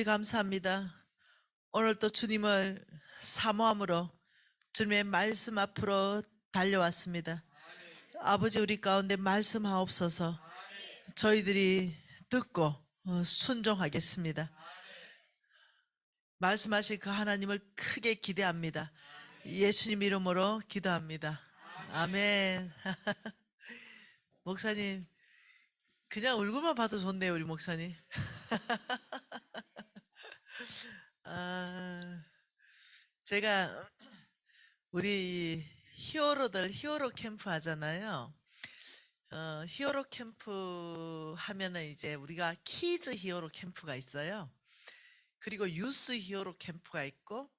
감사합니다. 오늘 또 주님을 사모함으로 주님의 말씀 앞으로 달려왔습니다. 아버지, 우리 가운데 말씀하옵소서. 저희들이 듣고 순종하겠습니다. 말씀하신 그 하나님을 크게 기대합니다. 예수님 이름으로 기도합니다. 아멘. 목사님, 그냥 얼굴만 봐도 좋네요, 우리 목사님. 제가 우리 히어로 캠프 하잖아요. 히어로 캠프 하면은 이제 우리가 키즈 히어로 캠프가 있어요. 그리고 유스 히어로 캠프가 있고,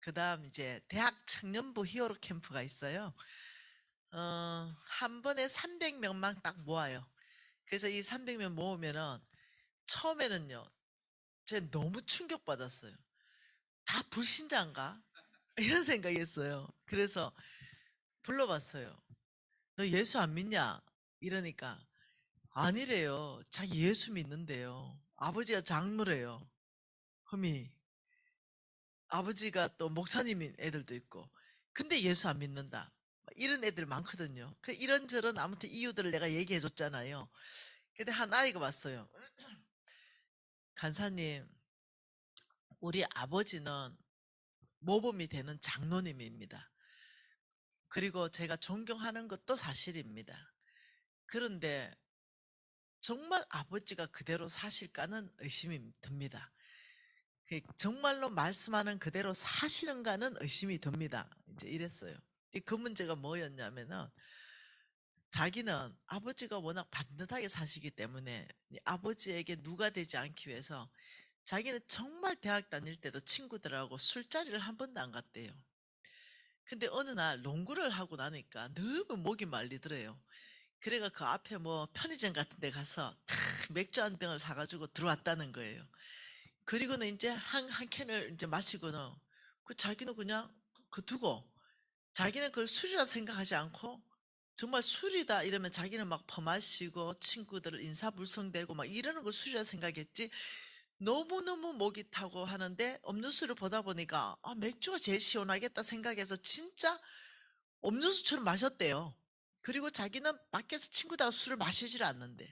그 다음 이제 대학 청년부 히어로 캠프가 있어요. 한 번에 300명만 딱 모아요. 그래서 이 300명 모으면은 처음에는요, 제가 너무 충격받았어요. 다 불신자인가? 이런 생각이 했어요. 그래서 불러봤어요. 너 예수 안 믿냐? 이러니까 아니래요. 자기 예수 믿는데요. 아버지가 장로래요. 흠이 아버지가 또 목사님인 애들도 있고, 근데 예수 안 믿는다, 이런 애들 많거든요. 이런저런 아무튼 이유들을 내가 얘기해 줬잖아요. 근데 한 아이가 왔어요. 간사님, 우리 아버지는 모범이 되는 장로님입니다. 그리고 제가 존경하는 것도 사실입니다. 그런데 정말 아버지가 그대로 사실까는 의심이 듭니다. 정말로 말씀하는 그대로 사시는가는 의심이 듭니다. 이제 이랬어요. 그 문제가 뭐였냐면은, 자기는 아버지가 워낙 반듯하게 사시기 때문에 아버지에게 누가 되지 않기 위해서 자기는 정말 대학 다닐 때도 친구들하고 술자리를 한 번도 안 갔대요. 근데 어느 날 농구를 하고 나니까 너무 목이 말리더래요. 그래가 그 앞에 뭐 편의점 같은 데 가서 탁 맥주 한 병을 사가지고 들어왔다는 거예요. 그리고는 이제 한 캔을 이제 마시고는 자기는 그냥 두고, 자기는 그걸 술이라 생각하지 않고, 정말 술이다 이러면 자기는 막 퍼마시고 친구들 인사불성대고 막 이러는 거 술이라 생각했지, 너무너무 목이 타고 하는데 음료수를 보다 보니까 맥주가 제일 시원하겠다 생각해서 진짜 음료수처럼 마셨대요. 그리고 자기는 밖에서 친구들하고 술을 마시질 않는데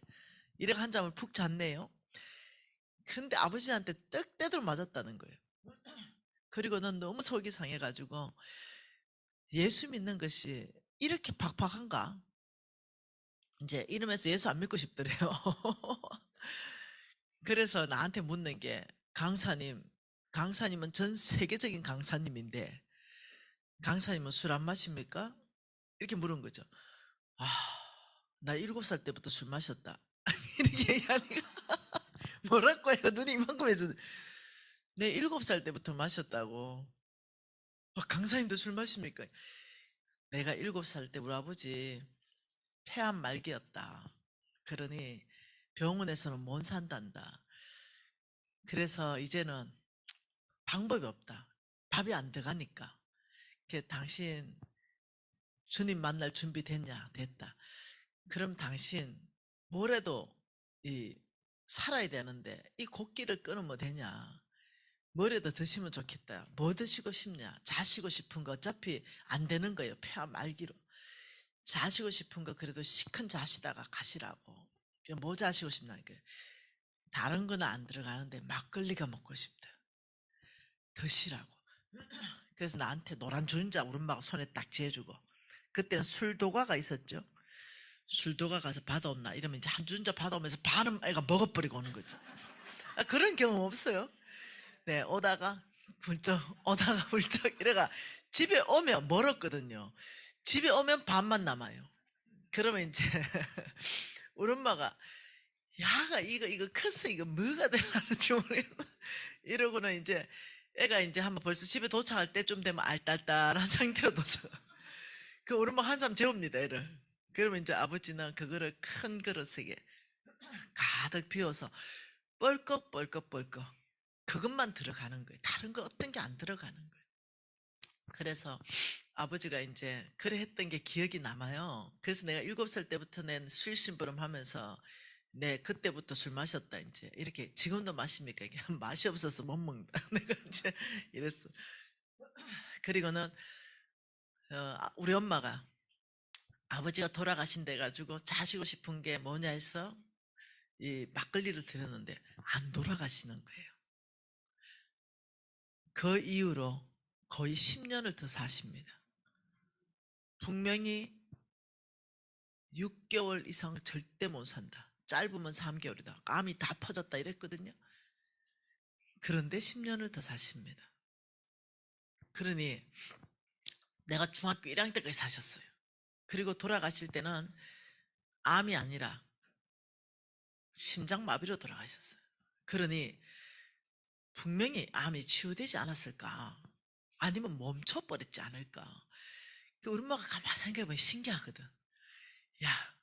이렇게 한 잔을 푹 잤네요. 근데 아버지한테 떡 떼도록 맞았다는 거예요. 그리고는 너무 속이 상해가지고, 예수 믿는 것이 이렇게 팍팍한가? 이제 이러면서 예수 안 믿고 싶더래요. 그래서 나한테 묻는 게, 강사님은 전 세계적인 강사님인데 강사님은 술 안 마십니까? 이렇게 물은 거죠. 아, 나 7살 때부터 술 마셨다. 이렇게 얘기하니까 뭐라고 해요? 눈이 이만큼 해주네. 네, 7살 때부터 마셨다고. 강사님도 술 마십니까? 내가 7살 때 우리 아버지 폐암 말기였다. 그러니 병원에서는 못 산단다. 그래서 이제는 방법이 없다. 밥이 안 들어가니까. 당신 주님 만날 준비 됐냐? 됐다. 그럼 당신 뭐래도 이 살아야 되는데 이 곡기를 끊으면 되냐? 뭐라도 드시면 좋겠다. 뭐 드시고 싶냐? 자시고 싶은 거 어차피 안 되는 거예요. 폐암 말기로. 자시고 싶은 거 그래도 시큰 자시다가 가시라고. 뭐 자시고 싶나니까. 다른 거는 안 들어가는데 막걸리가 먹고 싶다. 드시라고. 그래서 나한테 노란 주전자 우리 엄마가 손에 딱 쥐어주고, 그때는 술도가가 있었죠. 술도가 가서 받아온나 이러면 이제 한 주전자 받아오면서 반은 애가 먹어버리고 오는 거죠. 그런 경험 없어요? 네, 오다가 훌쩍 이래가 집에 오면 멀었거든요. 집에 오면 반만 남아요. 그러면 이제 우리 엄마가, 야가 이거 컸어, 이거 뭐가 되는지 모르겠나 이러고는 이제 애가 이제 한번 벌써 집에 도착할 때쯤 되면 알딸딸한 상태로 도착. 우리 엄마 한참 재웁니다, 애를. 그러면 이제 아버지는 그거를 큰 그릇에 가득 비워서 뻘꺽뻘꺽뻘꺽 그것만 들어가는 거예요. 다른 거 어떤 게 안 들어가는 거예요. 그래서 아버지가 이제 그래 했던 게 기억이 남아요. 그래서 내가 7살 때부터 낸 수일심부름 하면서 네, 그때부터 술 마셨다, 이제. 이렇게, 지금도 마십니까? 이게 맛이 없어서 못 먹는다. 내가 이제 이랬어. 그리고는, 우리 엄마가 아버지가 돌아가신데 가지고 자시고 싶은 게 뭐냐 해서 이 막걸리를 드렸는데 안 돌아가시는 거예요. 그 이후로 거의 10년을 더 사십니다. 분명히 6개월 이상 절대 못 산다. 짧으면 3개월이다. 암이 다 퍼졌다 이랬거든요. 그런데 10년을 더 사십니다. 그러니 내가 중학교 1학년 때까지 사셨어요. 그리고 돌아가실 때는 암이 아니라 심장마비로 돌아가셨어요. 그러니 분명히 암이 치유되지 않았을까? 아니면 멈춰버렸지 않을까? 우리 엄마가 가만히 생각해보면 신기하거든. 야,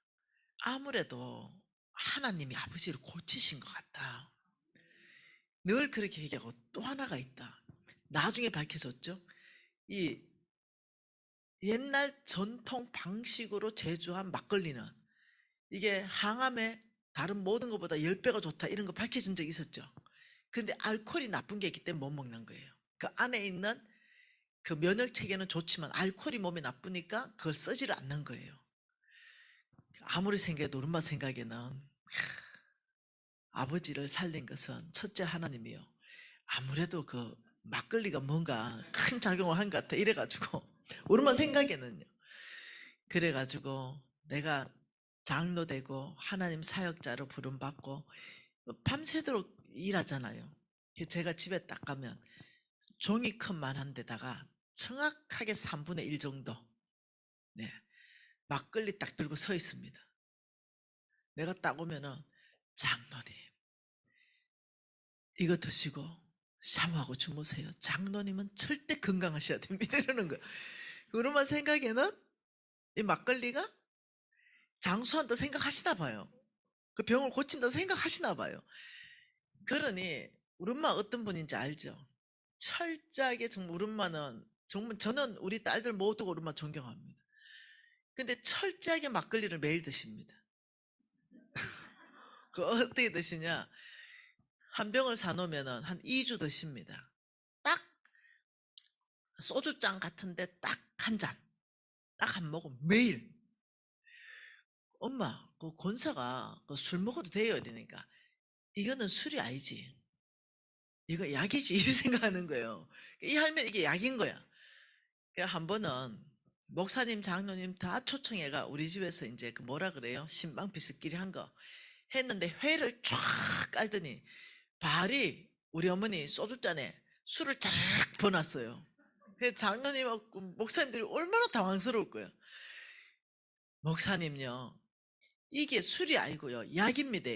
아무래도 하나님이 아버지를 고치신 것 같다. 늘 그렇게 얘기하고 또 하나가 있다. 나중에 밝혀졌죠. 이 옛날 전통 방식으로 제조한 막걸리는 이게 항암에 다른 모든 것보다 10배가 좋다 이런 거 밝혀진 적이 있었죠. 근데 알코올이 나쁜 게 있기 때문에 못 먹는 거예요. 그 안에 있는 그 면역 체계는 좋지만 알코올이 몸에 나쁘니까 그걸 쓰지를 않는 거예요. 아무리 생각해도 우리 엄마 생각에는 아버지를 살린 것은 첫째 하나님이요. 아무래도 그 막걸리가 뭔가 큰 작용을 한 것 같아. 이래가지고 우리 엄마 생각에는요. 그래가지고 내가 장로 되고 하나님 사역자로 부름받고 밤새도록 일하잖아요. 제가 집에 딱 가면 종이컵만 한 데다가 정확하게 3분의 1 정도 네, 막걸리 딱 들고 서 있습니다. 내가 딱 오면은 장로님 이거 드시고 샤워하고 주무세요. 장로님은 절대 건강하셔야 됩니다. 이러는 거예요. 그러면 생각에는 이 막걸리가 장수한다 생각하시나 봐요. 그 병을 고친다 생각하시나 봐요. 그러니 우리 엄마 어떤 분인지 알죠? 철저하게 정말 우리 엄마는 정말 저는 우리 딸들 모두가 우리 엄마 존경합니다. 근데 철저하게 막걸리를 매일 드십니다. 그 어떻게 드시냐? 한 병을 사놓으면 한 2주 드십니다. 딱 소주잔 같은데 딱 한 잔, 딱 한 모금 매일. 엄마, 그 권사가 술 먹어도 돼요? 이러니까 이거는 술이 아니지. 이거 약이지. 이렇게 생각하는 거예요. 이 할머니 이게 약인 거야. 그래서 한 번은 목사님, 장로님 다 초청해가 우리 집에서 이제 그 뭐라 그래요? 신방 비스끼리 한 거 했는데 회를 쫙 깔더니 발이 우리 어머니 소주잔에 술을 쫙 부어놨어요. 그래서 장로님하고 목사님들이 얼마나 당황스러울 거예요. 목사님요, 이게 술이 아니고요, 약입니다.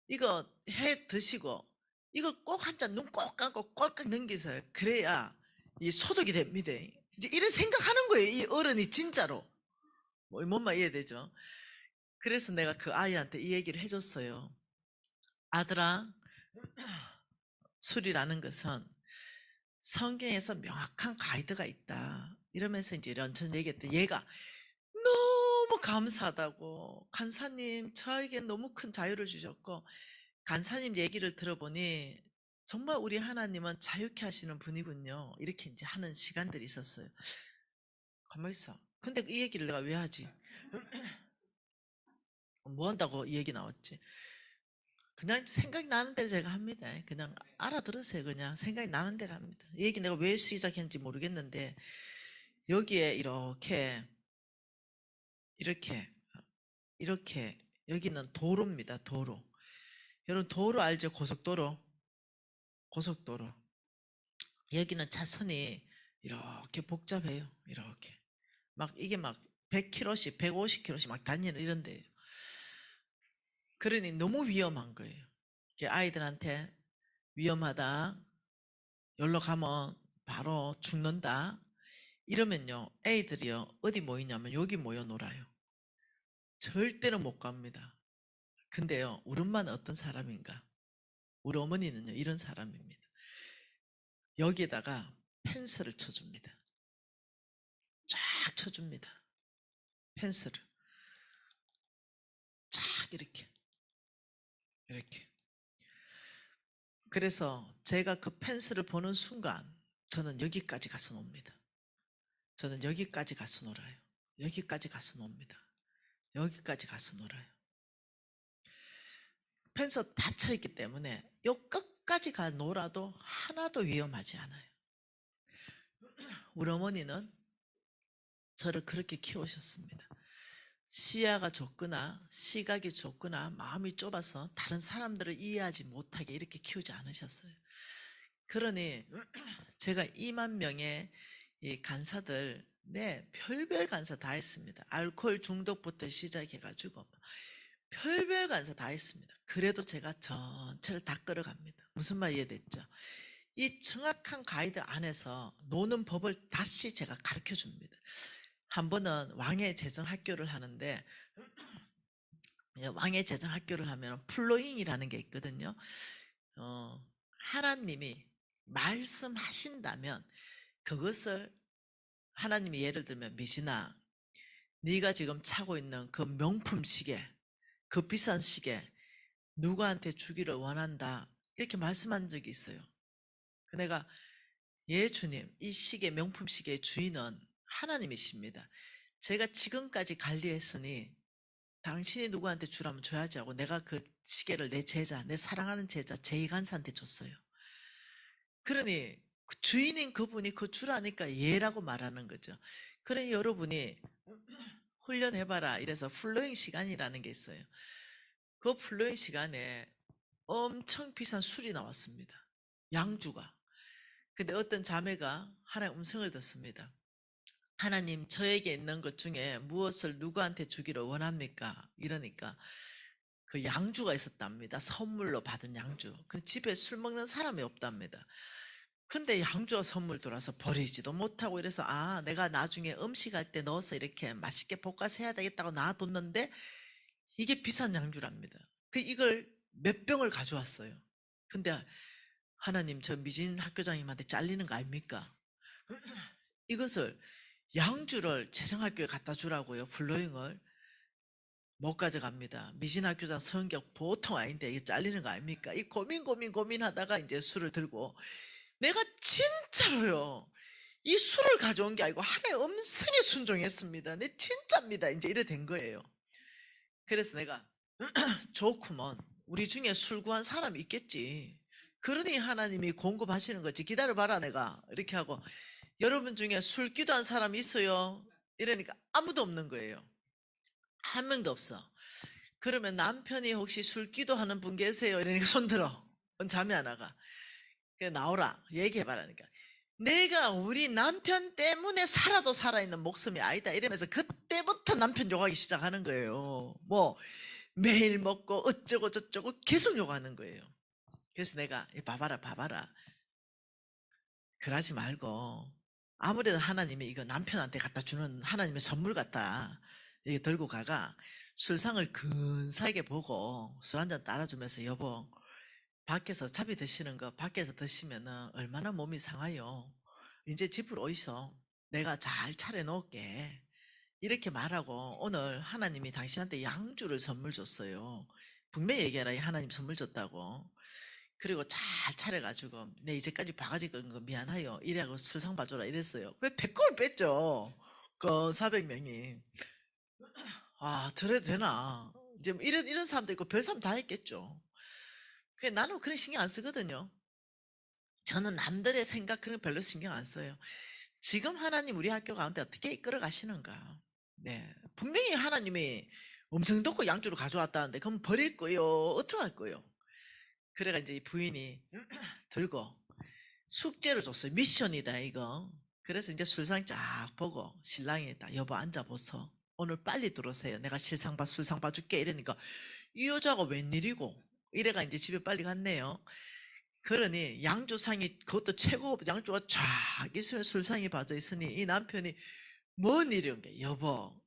이거 해 드시고 이걸 꼭 한 잔 눈 꼭 감고 꼴깍 넘기세요. 그래야 이 소독이 됩니다. 이제 이런 생각하는 거예요. 이 어른이 진짜로. 뭔 말 이해되죠? 그래서 내가 그 아이한테 이 얘기를 해줬어요. 아들아, 술이라는 것은 성경에서 명확한 가이드가 있다. 이러면서 이제 이런저런 얘기했더니 얘가 너무 감사하다고, 간사님 저에게 너무 큰 자유를 주셨고, 간사님 얘기를 들어보니 정말 우리 하나님은 자유케 하시는 분이군요. 이렇게 이제 하는 시간들이 있었어요. 가만히 있어. 근데 이 얘기를 내가 왜 하지? 뭐 한다고 이 얘기 나왔지? 그냥 생각이 나는 대로 제가 합니다. 그냥 알아들으세요. 그냥 생각이 나는 대로 합니다. 이 얘기 내가 왜 시작했는지 모르겠는데, 여기에 이렇게, 이렇게, 여기는 도로입니다. 도로. 여러분, 도로 알죠? 고속도로. 고속도로. 여기는 차선이 이렇게 복잡해요. 이렇게. 막, 이게 막 100km씩, 150km씩 막 다니는 이런 데예요. 그러니 너무 위험한 거예요. 아이들한테 위험하다. 여기로 가면 바로 죽는다. 이러면요, 애들이요, 어디 모이냐면 여기 모여 놀아요. 절대로 못 갑니다. 근데요, 우리 엄마는 어떤 사람인가? 우리 어머니는요, 이런 사람입니다. 여기에다가 펜스를 쳐줍니다. 쫙 쳐줍니다. 펜스를. 쫙 이렇게. 이렇게. 그래서 제가 그 펜스를 보는 순간 저는 여기까지 가서 놉니다. 저는 여기까지 가서 놀아요. 여기까지 가서 놉니다. 여기까지 가서 놀아요. 펜스 닫혀 있기 때문에 요 끝까지 가 놀아도 하나도 위험하지 않아요. 우리 어머니는 저를 그렇게 키우셨습니다. 시야가 좁거나 시각이 좁거나 마음이 좁아서 다른 사람들을 이해하지 못하게 이렇게 키우지 않으셨어요. 그러니 제가 2만 명의 이 간사들, 네, 별별 간사 다 했습니다. 알코올 중독부터 시작해가지고 별별 간사 다 했습니다. 그래도 제가 전체를 다 끌어갑니다. 무슨 말 이해됐죠? 이 정확한 가이드 안에서 노는 법을 다시 제가 가르쳐 줍니다. 한 번은 왕의 재정학교를 하는데 왕의 재정학교를 하면 플로잉이라는 게 있거든요. 하나님이 말씀하신다면 그것을 하나님이 예를 들면 미진아 네가 지금 차고 있는 그 명품 시계 그 비싼 시계 누구한테 주기를 원한다 이렇게 말씀한 적이 있어요. 내가 예 주님 이 시계 명품 시계의 주인은 하나님이십니다. 제가 지금까지 관리했으니 당신이 누구한테 주라면 줘야지 하고 내가 그 시계를 내 제자 내 사랑하는 제자 제이간사한테 줬어요. 그러니 그 주인인 그분이 그 주라니까 예라고 말하는 거죠. 그러니 여러분이 훈련해봐라 이래서 플로잉 시간이라는 게 있어요. 그 플로잉 시간에 엄청 비싼 술이 나왔습니다. 양주가. 근데 어떤 자매가 하나님 음성을 듣습니다. 하나님 저에게 있는 것 중에 무엇을 누구한테 주기를 원합니까? 이러니까 그 양주가 있었답니다. 선물로 받은 양주. 그 집에 술 먹는 사람이 없답니다. 근데 양주가 선물 돌아서 버리지도 못하고 이래서 내가 나중에 음식할 때 넣어서 이렇게 맛있게 볶아서 해야 되겠다고 놔뒀는데 이게 비싼 양주랍니다. 이걸 몇 병을 가져왔어요. 근데 하나님 저 미진 학교장님한테 잘리는 거 아닙니까? 이것을 양주를 재정학교에 갖다 주라고요. 플로잉을 못 가져갑니다. 미진 학교장 성격 보통 아닌데 이게 잘리는 거 아닙니까? 이 고민하다가 이제 술을 들고 내가 진짜로요. 이 술을 가져온 게 아니고 하나의 음성에 순종했습니다. 내 진짜입니다. 이제 이래 된 거예요. 그래서 내가 좋구먼. 우리 중에 술 구한 사람이 있겠지. 그러니 하나님이 공급하시는 거지. 기다려봐라 내가. 이렇게 하고 여러분 중에 술 기도한 사람이 있어요? 이러니까 아무도 없는 거예요. 한 명도 없어. 그러면 남편이 혹시 술 기도하는 분 계세요? 이러니까 손 들어. 잠이 안 와가. 나오라. 얘기해봐라니까. 내가 우리 남편 때문에 살아도 살아있는 목숨이 아니다. 이러면서 그때부터 남편 욕하기 시작하는 거예요. 매일 먹고 어쩌고 저쩌고 계속 욕하는 거예요. 그래서 내가 봐봐라. 그러지 말고 아무래도 하나님이 이거 남편한테 갖다 주는 하나님의 선물 같다. 이게 들고 가가 술상을 근사하게 보고 술 한잔 따라주면서 여보 밖에서 차비 드시는 거 밖에서 드시면 얼마나 몸이 상해요. 이제 집으로 오이소. 내가 잘 차려놓을게. 이렇게 말하고 오늘 하나님이 당신한테 양주를 선물 줬어요. 분명히 얘기하라. 하나님 선물 줬다고. 그리고 잘 차려가지고 내 이제까지 바가지 끓는 거 미안해요. 이래하고 술상 봐줘라 이랬어요. 왜 배꼽을 뺐죠? 그 400명이. 저래도 되나? 이제 이런 사람도 있고 별 사람 다 했겠죠. 나는 그런 신경 안 쓰거든요. 저는 남들의 생각 그런 거 별로 신경 안 써요. 지금 하나님 우리 학교 가운데 어떻게 이끌어 가시는가? 네. 분명히 하나님이 음성 듣고 양주를 가져왔다는데 그럼 버릴 거요? 어떻게 할 거요? 그래가 이제 이 부인이 들고 숙제를 줬어요. 미션이다 이거. 그래서 이제 술상 쫙 보고 신랑이 딱 여보 앉아보소. 오늘 빨리 들어오세요. 내가 술상 봐줄게. 이러니까 이 여자가 웬일이고 이래가 이제 집에 빨리 갔네요. 그러니 양주상이 그것도 최고 양주가 쫙 있으면 술상이 봐져 있으니 이 남편이 뭔 일이온 게 여보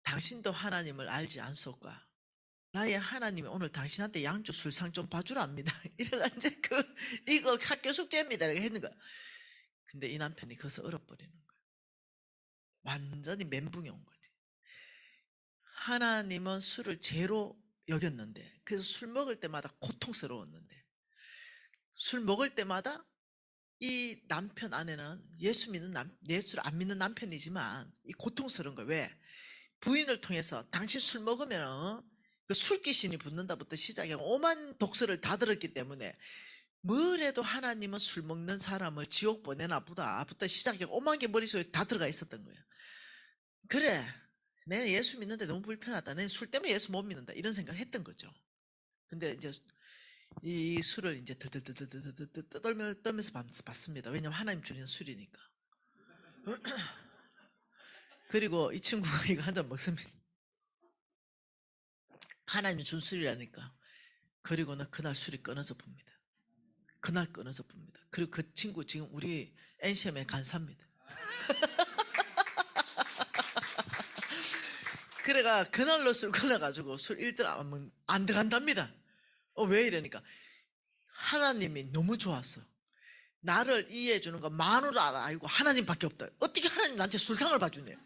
당신도 하나님을 알지 않소까 나의 하나님이 오늘 당신한테 양주 술상 좀 봐주랍니다. 이래가 이제 이거 학교 숙제입니다. 이렇게 했는 거야. 근데 이 남편이 거기서 얼어버리는 거야. 완전히 멘붕이 온 거지. 하나님은 술을 죄로 여겼는데, 그래서 술 먹을 때마다 고통스러웠는데, 술 먹을 때마다 이 남편 안에는 예수를 안 믿는 남편이지만 이 고통스러운 거예요. 왜? 부인을 통해서 당신 술 먹으면 그 술귀신이 붙는다부터 시작해 오만 독설을 다 들었기 때문에 뭘 해도 하나님은 술 먹는 사람을 지옥 보내나 보다부터 시작해 오만 개 머릿속에 다 들어가 있었던 거예요. 그래, 내가 예수 믿는데 너무 불편하다. 내가 술 때문에 예수 못 믿는다. 이런 생각을 했던 거죠. 근데 이제 이 술을 이제 떠들면서 봤습니다. 왜냐면 하나님 주는 술이니까. 그리고 이 친구가 이거 한 잔 먹습니다. 하나님이 준 술이라니까. 그리고는 그날 술이 끊어져 봅니다. 그날 끊어져 봅니다. 그리고 그 친구 지금 우리 NCM에 간사입니다. 그래가 그날로 술 끊어가지고 술 1등 안 들어간답니다. 왜 이러니까 하나님이 너무 좋았어. 나를 이해해 주는 거 만으로 알고 하나님밖에 없다. 어떻게 하나님 나한테 술상을 봐주네.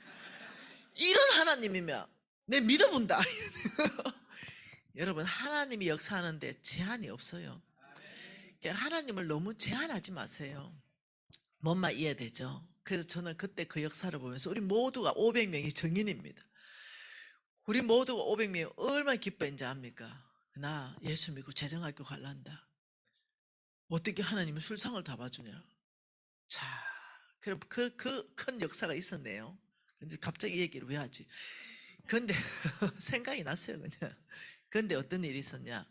이런 하나님이면 내 믿어본다. 여러분, 하나님이 역사하는데 제한이 없어요. 하나님을 너무 제한하지 마세요. 뭔 말 이해되죠? 그래서 저는 그때 그 역사를 보면서 우리 모두가 500명이 정인입니다. 우리 모두가 500명이 얼마나 기뻐했는지 압니까? 나 예수 믿고 재정학교 갈란다. 어떻게 하나님은 술상을 다 봐주냐. 자, 그럼 그 큰 역사가 있었네요. 근데 갑자기 이 얘기를 왜 하지? 근데 생각이 났어요, 그냥. 근데 어떤 일이 있었냐?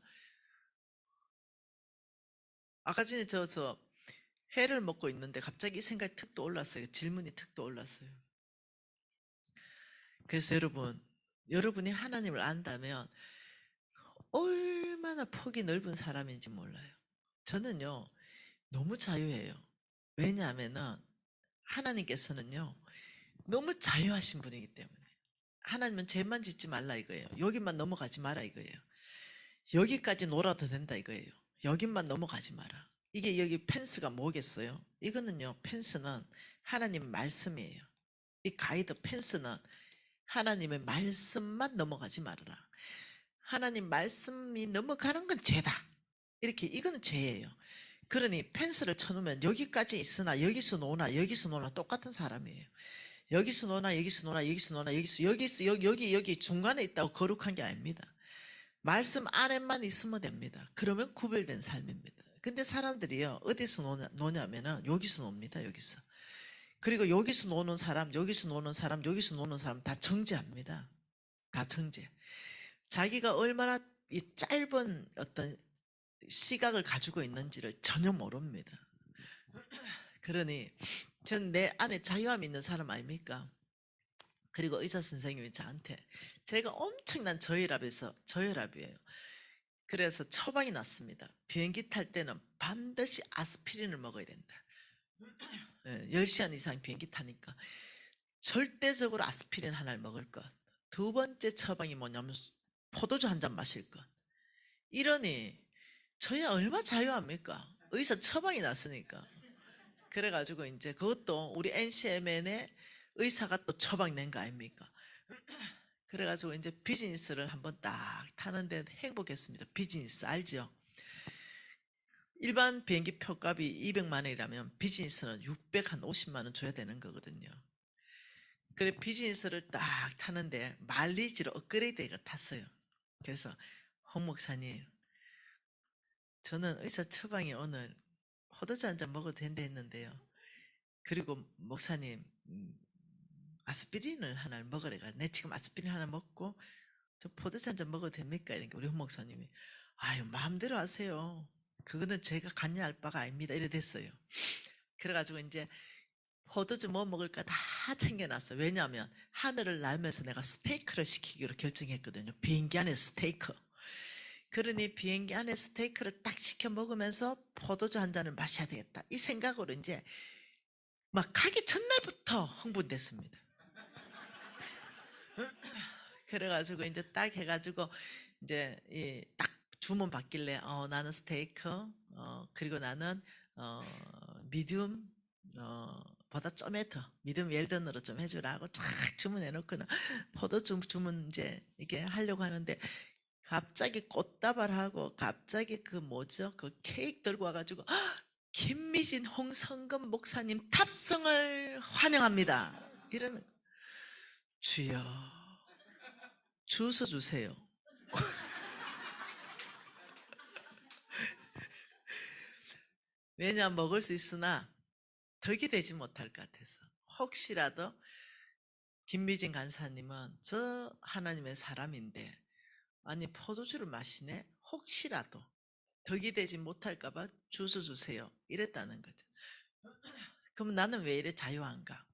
아까 전에 저서 회를 먹고 있는데 갑자기 이 생각이 툭 떠올랐어요. 질문이 툭 떠올랐어요. 그래서 여러분이 하나님을 안다면 얼마나 폭이 넓은 사람인지 몰라요. 저는요, 너무 자유해요. 왜냐하면은 하나님께서는요, 너무 자유하신 분이기 때문에. 하나님은 죄만 짓지 말라 이거예요. 여기만 넘어가지 마라 이거예요. 여기까지 놀아도 된다 이거예요. 여기만 넘어가지 마라. 이게 여기 펜스가 뭐겠어요? 이거는요, 펜스는 하나님 말씀이에요. 이 가이드 펜스는 하나님의 말씀만 넘어가지 말아라. 하나님 말씀이 넘어가는 건 죄다. 이렇게 이거는 죄예요. 그러니 펜스를 쳐놓으면 여기까지 있으나 여기서 노나 여기서 노나 똑같은 사람이에요. 여기서 노나 여기서 노나 여기서 노나 여기서 여기 중간에 있다고 거룩한 게 아닙니다. 말씀 안에만 있으면 됩니다. 그러면 구별된 삶입니다. 근데 사람들이요, 어디서 노냐면은 여기서 놉니다. 여기서. 그리고 여기서 노는 사람, 여기서 노는 사람, 여기서 노는 사람 다 정죄합니다. 다 정죄. 자기가 얼마나 이 짧은 어떤 시각을 가지고 있는지를 전혀 모릅니다. 그러니 전 내 안에 자유함이 있는 사람 아닙니까? 그리고 의사 선생님이 저한테 제가 엄청난 저혈압이에요. 그래서 처방이 났습니다. 비행기 탈 때는 반드시 아스피린을 먹어야 된다. 10시간 이상 비행기 타니까 절대적으로 아스피린 하나를 먹을 것. 두 번째 처방이 뭐냐면 포도주 한 잔 마실 것. 이러니 저야 얼마 자유합니까? 의사 처방이 났으니까. 그래가지고 이제 그것도 우리 NCMN의 의사가 또 처방 낸 거 아닙니까? 그래가지고 이제 비즈니스를 한번 딱 타는데 행복했습니다. 비즈니스 알죠? 일반 비행기 표값이 200만 원이라면 비즈니스는 650만 원 줘야 되는 거거든요. 그래 비즈니스를 딱 타는데 마일리지로 업그레이드가 탔어요. 그래서 홍 목사님, 저는 의사 처방이 오늘 포도주 한 잔 먹어도 된다 했는데요. 그리고 목사님, 아스피린을 하나 먹으래가. 내 지금 아스피린 하나 먹고 저 포도주 한 잔 먹어도 됩니까? 이러니까 우리 홍 목사님이 아유 마음대로 하세요. 그거는 제가 관여할 바가 아닙니다. 이래 됐어요. 그래가지고 이제 포도주 뭐 먹을까 다 챙겨놨어. 왜냐하면 하늘을 날면서 내가 스테이크를 시키기로 결정했거든요. 비행기 안에 스테이크. 그러니 비행기 안에 스테이크를 딱 시켜 먹으면서 포도주 한 잔을 마셔야 되겠다. 이 생각으로 이제 막 가기 전날부터 흥분됐습니다. 그래가지고 이제 딱 해가지고 이제 딱 주문 받길래 나는 스테이크 그리고 나는 미디움 보다 좀 해더 미디움 웰던으로 좀 해주라고 쫙 주문해놓고는 포도 주문 이제 이게 하려고 하는데 갑자기 꽃다발하고 갑자기 그 뭐죠? 그 케이크 들고 와가지고 김미진 홍성금 목사님 탑승을 환영합니다. 이러는 주여 주소 주세요. 왜냐 먹을 수 있으나 덕이 되지 못할 것 같아서 혹시라도 김미진 간사님은 저 하나님의 사람인데 아니 포도주를 마시네 혹시라도 덕이 되지 못할까 봐 주소 주세요 이랬다는 거죠. 그럼 나는 왜 이래 자유한가?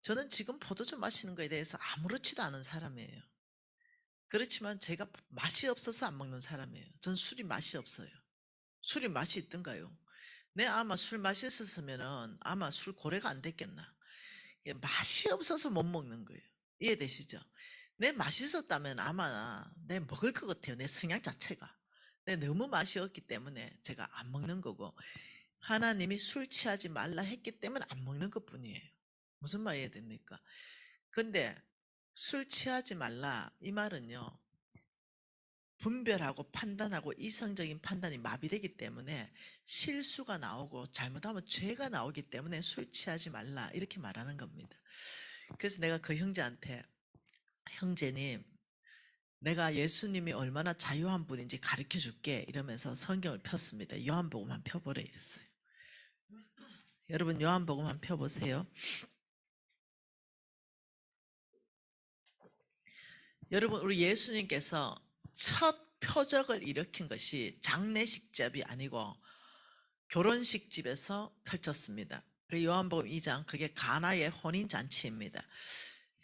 저는 지금 포도주 마시는 거에 대해서 아무렇지도 않은 사람이에요. 그렇지만 제가 맛이 없어서 안 먹는 사람이에요. 전 술이 맛이 없어요. 술이 맛이 있던가요? 내 아마 술 맛있었으면은 아마 술 고래가 안 됐겠나. 맛이 없어서 못 먹는 거예요. 이해되시죠? 내 맛있었다면 아마 내 먹을 것 같아요. 내 성향 자체가. 내 너무 맛이 없기 때문에 제가 안 먹는 거고 하나님이 술 취하지 말라 했기 때문에 안 먹는 것 뿐이에요. 무슨 말 이해됩니까? 근데 술 취하지 말라 이 말은요. 분별하고 판단하고 이성적인 판단이 마비되기 때문에 실수가 나오고 잘못하면 죄가 나오기 때문에 술 취하지 말라 이렇게 말하는 겁니다. 그래서 내가 그 형제한테 형제님 내가 예수님이 얼마나 자유한 분인지 가르쳐 줄게 이러면서 성경을 폈습니다. 요한복음 한 펴보래 이랬어요. 여러분 요한복음 한 펴보세요. 여러분 우리 예수님께서 첫 표적을 일으킨 것이 장례식집이 아니고 결혼식 집에서 펼쳤습니다. 그 요한복음 2장 그게 가나의 혼인잔치입니다.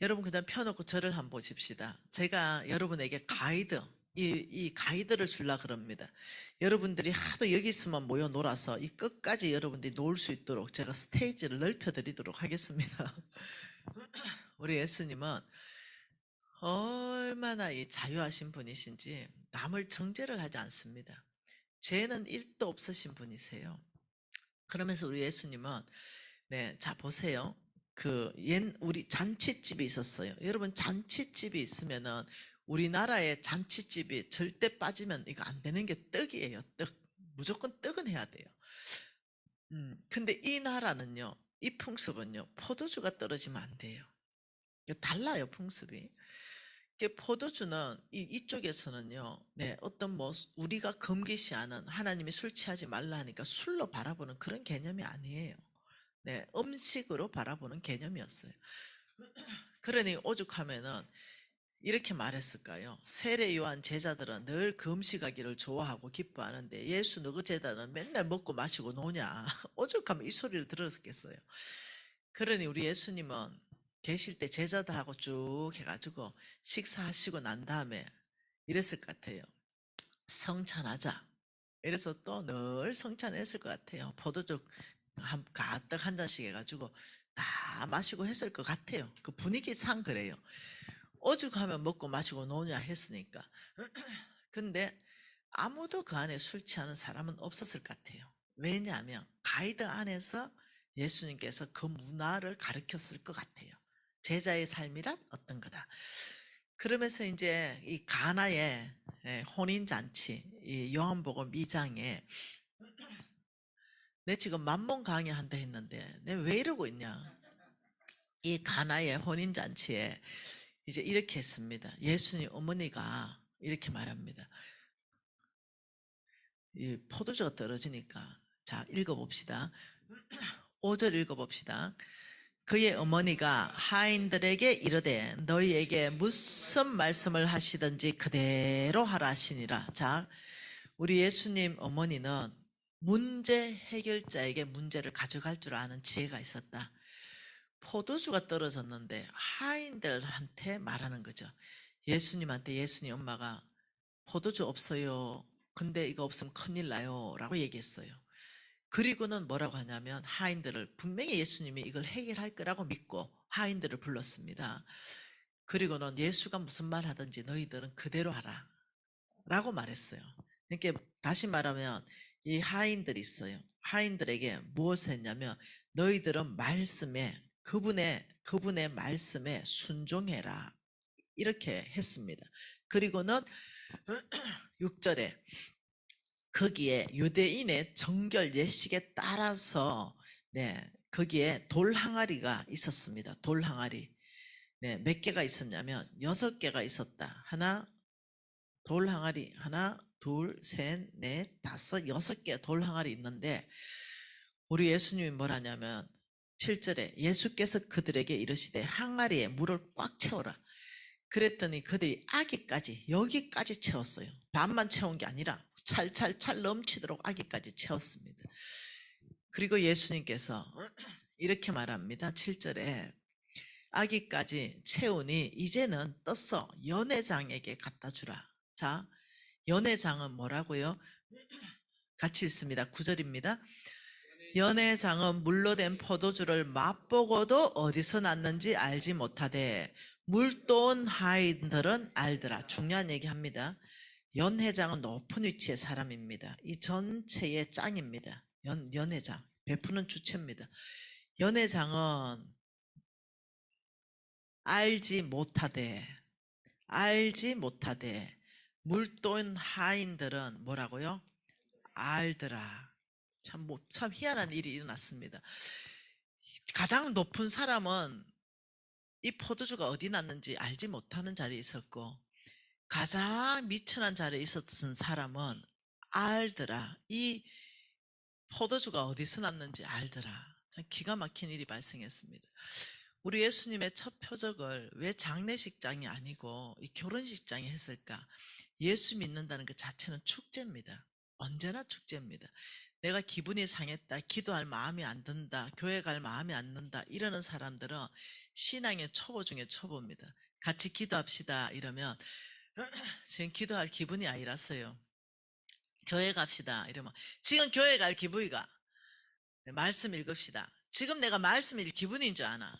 여러분 그냥 펴놓고 저를 한번 보십시다. 제가 여러분에게 가이드 이 가이드를 주려 그럽니다. 여러분들이 하도 여기 있으면 모여 놀아서 이 끝까지 여러분들이 놀 수 있도록 제가 스테이지를 넓혀 드리도록 하겠습니다. 우리 예수님은 얼마나 이 자유하신 분이신지 남을 정죄를 하지 않습니다. 죄는 1도 없으신 분이세요. 그러면서 우리 예수님은 네, 자 보세요. 우리 잔치집이 있었어요. 여러분 잔치집이 있으면은 우리나라의 잔치집이 절대 빠지면 이거 안 되는 게 떡이에요. 떡. 무조건 떡은 해야 돼요. 근데 이 나라는요. 이 풍습은요. 포도주가 떨어지면 안 돼요. 달라요, 풍습이. 포도주는 이쪽에서는요, 네, 어떤 뭐, 우리가 금기시하는 하나님이 술 취하지 말라 하니까 술로 바라보는 그런 개념이 아니에요. 네, 음식으로 바라보는 개념이었어요. 그러니 오죽하면은 이렇게 말했을까요? 세례 요한 제자들은 늘 금식하기를 좋아하고 기뻐하는데 예수 너그 제자는 맨날 먹고 마시고 노냐? 오죽하면 이 소리를 들었겠어요. 그러니 우리 예수님은 계실 때 제자들하고 쭉 해가지고 식사하시고 난 다음에 이랬을 것 같아요. 성찬하자. 이래서 또 늘 성찬했을 것 같아요. 포도주 가득 한 잔씩 해가지고 다 마시고 했을 것 같아요. 그 분위기상 그래요. 오죽하면 먹고 마시고 노냐 했으니까. 근데 아무도 그 안에 술 취하는 사람은 없었을 것 같아요. 왜냐하면 가이드 안에서 예수님께서 그 문화를 가르쳤을 것 같아요. 제자의 삶이란 어떤 거다. 그러면서 이제 이 가나의 혼인잔치, 이 요한복음 2장에 내 지금 만몬 강의한다 했는데 내 왜 이러고 있냐. 이 가나의 혼인잔치에 이제 이렇게 했습니다. 예수님 어머니가 이렇게 말합니다. 이 포도주가 떨어지니까 자 읽어봅시다. 5절 읽어봅시다. 그의 어머니가 하인들에게 이르되 너희에게 무슨 말씀을 하시든지 그대로 하라 하시니라. 자, 우리 예수님 어머니는 문제 해결자에게 문제를 가져갈 줄 아는 지혜가 있었다. 포도주가 떨어졌는데 하인들한테 말하는 거죠. 예수님한테 예수님 엄마가 포도주 없어요. 근데 이거 없으면 큰일 나요. 라고 얘기했어요. 그리고는 뭐라고 하냐면 하인들을 분명히 예수님이 이걸 해결할 거라고 믿고 하인들을 불렀습니다. 그리고는 예수가 무슨 말 하든지 너희들은 그대로 하라. 라고 말했어요. 그러니까 다시 말하면 이 하인들이 있어요. 하인들에게 무엇을 했냐면 너희들은 말씀에 그분의 말씀에 순종해라. 이렇게 했습니다. 그리고는 6절에 거기에 유대인의 정결 예식에 따라서 네, 거기에 돌 항아리가 있었습니다. 돌 항아리. 네, 몇 개가 있었냐면 6개가 있었다. 하나, 돌 항아리 하나, 둘, 셋, 넷, 다섯, 6개 돌 항아리 있는데 우리 예수님이 뭐라냐면 7절에 예수께서 그들에게 이르시되 항아리에 물을 꽉 채워라. 그랬더니 그들이 아기까지 여기까지 채웠어요. 반만 채운 게 아니라 찰찰찰 넘치도록 아기까지 채웠습니다. 그리고 예수님께서 이렇게 말합니다. 7절에 아기까지 채우니 이제는 떠서 연회장에게 갖다 주라. 자, 연회장은 뭐라고요? 같이 있습니다. 9절입니다. 연회장은 물로 된 포도주를 맛보고도 어디서 났는지 알지 못하되 물도온 하인들은 알더라. 중요한 얘기합니다. 연회장은 높은 위치의 사람입니다. 이 전체의 짱입니다. 연회장. 베푸는 주체입니다. 연회장은 알지 못하되 물도온 하인들은 뭐라고요? 알더라. 참 희한한 일이 일어났습니다. 가장 높은 사람은 이 포도주가 어디 났는지 알지 못하는 자리에 있었고 가장 미천한 자리에 있었던 사람은 알더라. 이 포도주가 어디서 났는지 알더라. 참 기가 막힌 일이 발생했습니다. 우리 예수님의 첫 표적을 왜 장례식장이 아니고 이 결혼식장에 했을까? 예수 믿는다는 그 자체는 축제입니다. 언제나 축제입니다. 내가 기분이 상했다, 기도할 마음이 안 든다, 교회 갈 마음이 안 든다 이러는 사람들은 신앙의 초보 중에 초보입니다. 같이 기도합시다 이러면 지금 기도할 기분이 아니라서요. 교회 갑시다 이러면 지금 교회 갈 기분이가 말씀 읽읍시다. 지금 내가 말씀 읽을 기분인 줄 아나.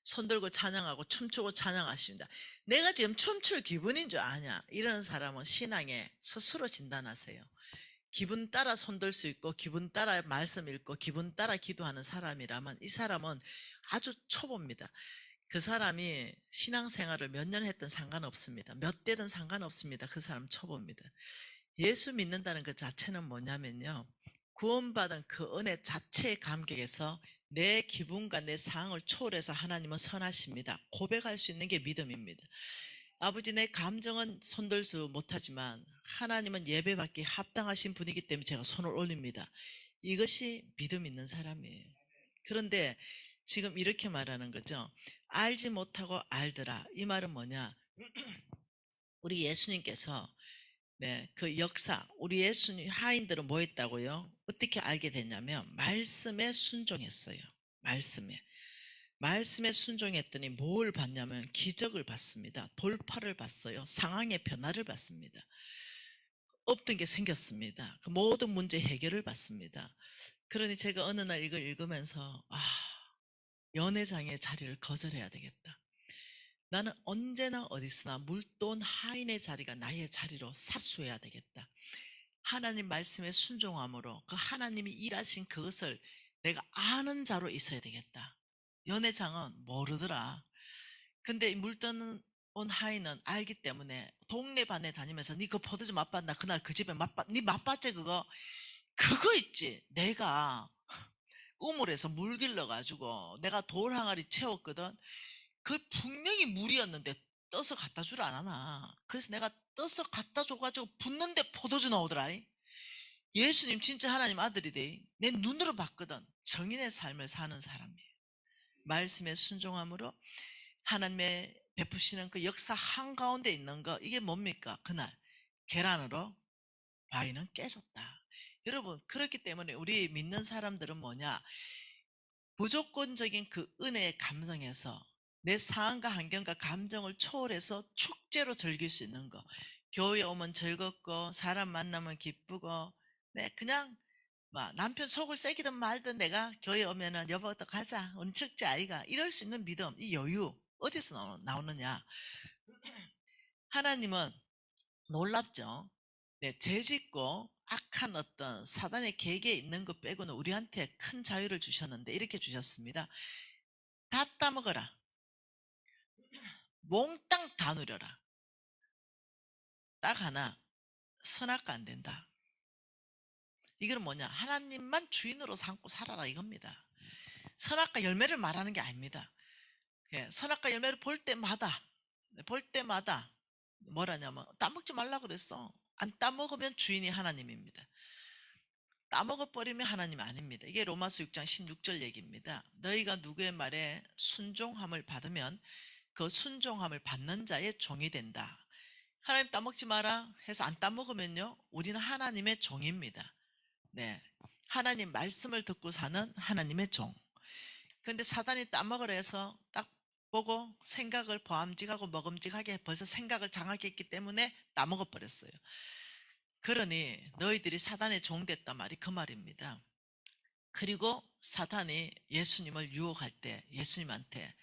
손 들고 찬양하고 춤추고 찬양하십니다. 내가 지금 춤출 기분인 줄 아냐. 이런 사람은 신앙에 스스로 진단하세요. 기분 따라 손들 수 있고 기분 따라 말씀 읽고 기분 따라 기도하는 사람이라면 이 사람은 아주 초보입니다. 그 사람이 신앙생활을 몇 년 했든 상관없습니다. 몇 대든 상관없습니다. 그 사람 초보입니다. 예수 믿는다는 그 자체는 뭐냐면요. 구원받은 그 은혜 자체의 감격에서 내 기분과 내 상황을 초월해서 하나님은 선하십니다. 고백할 수 있는 게 믿음입니다. 아버지 내 감정은 손들 수 못하지만 하나님은 예배받기 합당하신 분이기 때문에 제가 손을 올립니다. 이것이 믿음 있는 사람이에요. 그런데 지금 이렇게 말하는 거죠. 알지 못하고 알더라. 이 말은 뭐냐? 우리 예수님께서 네, 그 역사, 우리 예수님 하인들은 뭐 했다고요? 어떻게 알게 됐냐면 말씀에 순종했어요. 말씀에 순종했더니 뭘 봤냐면 기적을 봤습니다. 돌파를 봤어요. 상황의 변화를 봤습니다. 없던 게 생겼습니다. 그 모든 문제 해결을 봤습니다. 그러니 제가 어느 날 이걸 읽으면서 연회장의 자리를 거절해야 되겠다. 나는 언제나 어디서나 물도온 하인의 자리가 나의 자리로 사수해야 되겠다. 하나님 말씀에 순종함으로 그 하나님이 일하신 그것을 내가 아는 자로 있어야 되겠다. 연회장은 모르더라. 근데 물도온 하인은 알기 때문에 동네 반에 다니면서 니 그 포도주 맛봤나? 그날 그 집에 니 맛봤지 그거? 그거 있지. 내가 우물에서 물 길러가지고 내가 돌 항아리 채웠거든. 그 분명히 물이었는데 떠서 갖다 주라 안 하나. 그래서 내가 떠서 갖다 줘가지고 붓는데 포도주 나오더라. 예수님 진짜 하나님 아들이대. 내 눈으로 봤거든. 정인의 삶을 사는 사람이에요. 말씀에 순종함으로 하나님의 베푸시는 그 역사 한가운데 있는 거 이게 뭡니까? 그날 계란으로 바위는 깨졌다. 여러분 그렇기 때문에 우리 믿는 사람들은 뭐냐? 무조건적인 그 은혜의 감성에서 내 상황과 환경과 감정을 초월해서 축제로 즐길 수 있는 거. 교회 오면 즐겁고 사람 만나면 기쁘고 네 그냥 막 남편 속을 새기든 말든 내가 교회 오면은 여보 또 가자 오늘 축제 아이가 이럴 수 있는 믿음 이 여유 어디서 나오느냐. 하나님은 놀랍죠. 네, 죄짓고 악한 어떤 사단의 계계에 있는 것 빼고는 우리한테 큰 자유를 주셨는데 이렇게 주셨습니다. 다 따먹어라. 몽땅 다 누려라. 딱 하나, 선악과 안 된다. 이건 뭐냐? 하나님만 주인으로 삼고 살아라 이겁니다. 선악과 열매를 말하는 게 아닙니다. 예, 선악과 열매를 볼 때마다 뭐라냐면 따먹지 말라 그랬어. 안 따먹으면 주인이 하나님입니다. 따먹어버리면 하나님 아닙니다. 이게 로마서 6장 16절 얘기입니다. 너희가 누구의 말에 순종함을 받으면 그 순종함을 받는 자의 종이 된다. 하나님 따먹지 마라 해서 안 따먹으면요, 우리는 하나님의 종입니다. 네, 하나님 말씀을 듣고 사는 하나님의 종. 그런데 사단이 따먹으라 해서 딱 보고 생각을 보암직하고 먹음직하게 벌써 생각을 장악했기 때문에 따먹어버렸어요. 그러니 너희들이 사단의 종 됐단 말이 그 말입니다. 그리고 사탄이 예수님을 유혹할 때 예수님한테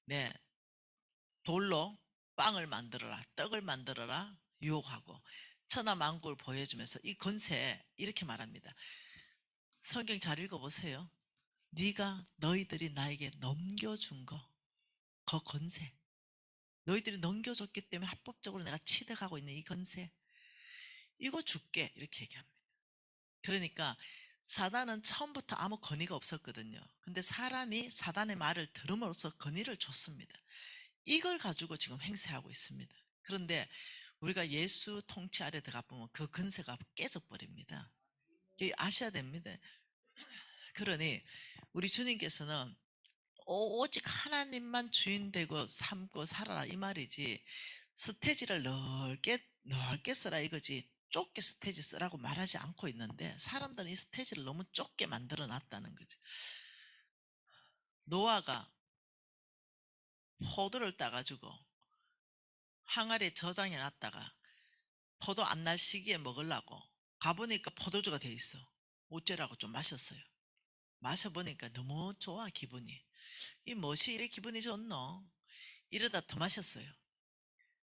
네, 돌로 빵을 만들어라, 떡을 만들어라 유혹하고 천하만국을 보여주면서 이 건세 이렇게 말합니다. 성경 잘 읽어보세요. 너희들이 나에게 넘겨준 거, 그 건세, 너희들이 넘겨줬기 때문에 합법적으로 내가 취득하고 있는 이 건세, 이거 줄게 이렇게 얘기합니다. 그러니까 사단은 처음부터 아무 권위가 없었거든요. 근데 사람이 사단의 말을 들음으로써 권위를 줬습니다. 이걸 가지고 지금 행세하고 있습니다. 그런데 우리가 예수 통치 아래 들어가 보면 그 근세가 깨져버립니다. 아셔야 됩니다. 그러니 우리 주님께서는 오직 하나님만 주인 되고 삼고 살아라 이 말이지, 스테이지를 넓게 쓰라 이거지 좁게 스테이지 쓰라고 말하지 않고 있는데, 사람들은 이 스테이지를 너무 좁게 만들어 놨다는 거죠. 노아가 포도를 따가지고 항아리에 저장해 놨다가 포도 안 날 시기에 먹으려고 가보니까 포도주가 돼 있어. 어째라고 좀 마셨어요. 마셔보니까 너무 좋아 기분이. 이 멋이 이래 기분이 좋노? 이러다 더 마셨어요.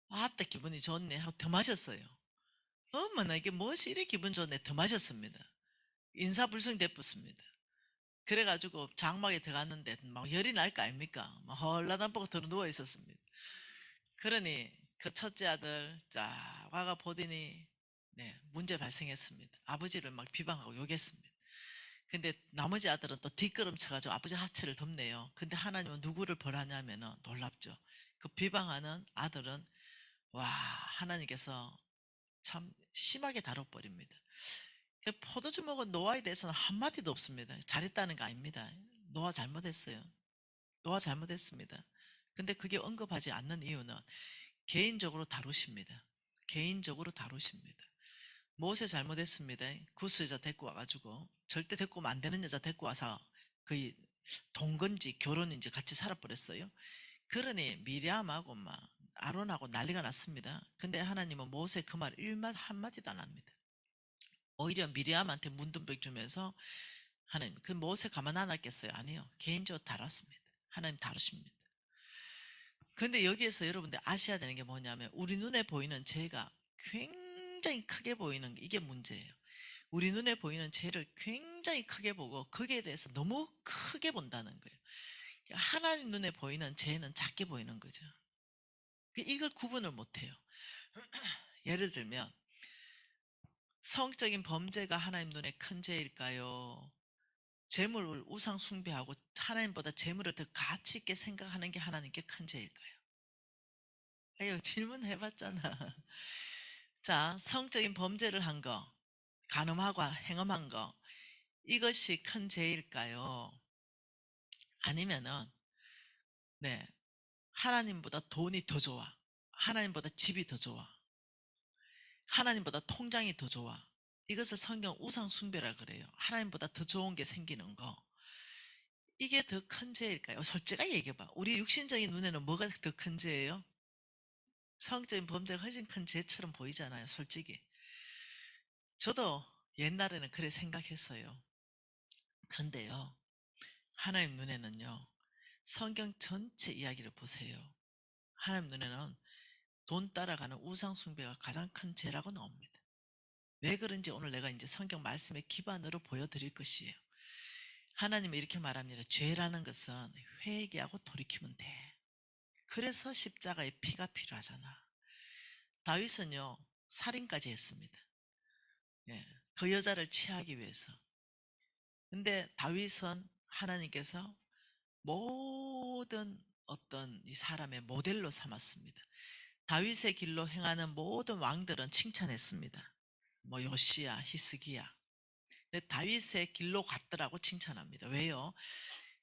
아따 기분이 좋네 하고 더 마셨어요. 어머나 이게 멋이 이래 기분 좋네 더 마셨습니다. 인사불성 됐붙습니다. 그래가지고 장막에 들어갔는데 막 열이 날 거 아닙니까? 막 헐라단 보고 들어 누워 있었습니다. 그러니 그 첫째 아들 쫙 와가 보더니 네, 문제 발생했습니다. 아버지를 막 비방하고 욕했습니다. 근데 나머지 아들은 또 뒷걸음 쳐가지고 아버지 하체를 덮네요. 근데 하나님은 누구를 벌하냐면은 놀랍죠. 그 비방하는 아들은 와, 하나님께서 참 심하게 다뤄버립니다. 포도주 먹은 노아에 대해서는 한마디도 없습니다. 잘했다는 거 아닙니다. 노아 잘못했어요. 노아 잘못했습니다. 근데 그게 언급하지 않는 이유는 개인적으로 다루십니다. 개인적으로 다루십니다. 모세 잘못했습니다. 구스 여자 데리고 와가지고 절대 데리고 오면 안 되는 여자 데리고 와서 거의 동건지 결혼인지 같이 살아버렸어요. 그러니 미리암하고 막 아론하고 난리가 났습니다. 근데 하나님은 모세 그 말 한마디도 안 합니다. 오히려 미리암한테 문둥병 주면서 하나님 그 모세 가만 안 놨겠어요? 아니요. 개인적으로 다뤘습니다. 하나님 다루십니다. 근데 여기에서 여러분들 아셔야 되는 게 뭐냐면 우리 눈에 보이는 죄가 굉장히 크게 보이는 게 이게 문제예요. 우리 눈에 보이는 죄를 굉장히 크게 보고 거기에 대해서 너무 크게 본다는 거예요. 하나님 눈에 보이는 죄는 작게 보이는 거죠. 이걸 구분을 못해요. 예를 들면 성적인 범죄가 하나님 눈에 큰 죄일까요? 재물을 우상 숭배하고 하나님보다 재물을 더 가치 있게 생각하는 게 하나님께 큰 죄일까요? 아유, 질문해봤잖아. 자, 성적인 범죄를 한 거, 간음하고 행음한 거, 이것이 큰 죄일까요? 아니면은, 네, 하나님보다 돈이 더 좋아. 하나님보다 집이 더 좋아. 하나님보다 통장이 더 좋아. 이것을 성경 우상 숭배라 그래요. 하나님보다 더 좋은 게 생기는 거. 이게 더 큰 죄일까요? 솔직하게 얘기해봐. 우리 육신적인 눈에는 뭐가 더 큰 죄예요? 성적인 범죄가 훨씬 큰 죄처럼 보이잖아요. 솔직히. 저도 옛날에는 그래 생각했어요. 근데요, 하나님 눈에는요, 성경 전체 이야기를 보세요. 하나님 눈에는 돈 따라가는 우상 숭배가 가장 큰 죄라고 나옵니다. 왜 그런지 오늘 내가 이제 성경 말씀의 기반으로 보여드릴 것이에요. 하나님은 이렇게 말합니다. 죄라는 것은 회개하고 돌이키면 돼. 그래서 십자가의 피가 필요하잖아. 다윗은요, 살인까지 했습니다. 예, 그 여자를 취하기 위해서. 근데 다윗은 하나님께서 모든 어떤 이 사람의 모델로 삼았습니다. 다윗의 길로 행하는 모든 왕들은 칭찬했습니다. 뭐 요시야, 히스기야. 근데 다윗의 길로 갔더라고 칭찬합니다. 왜요?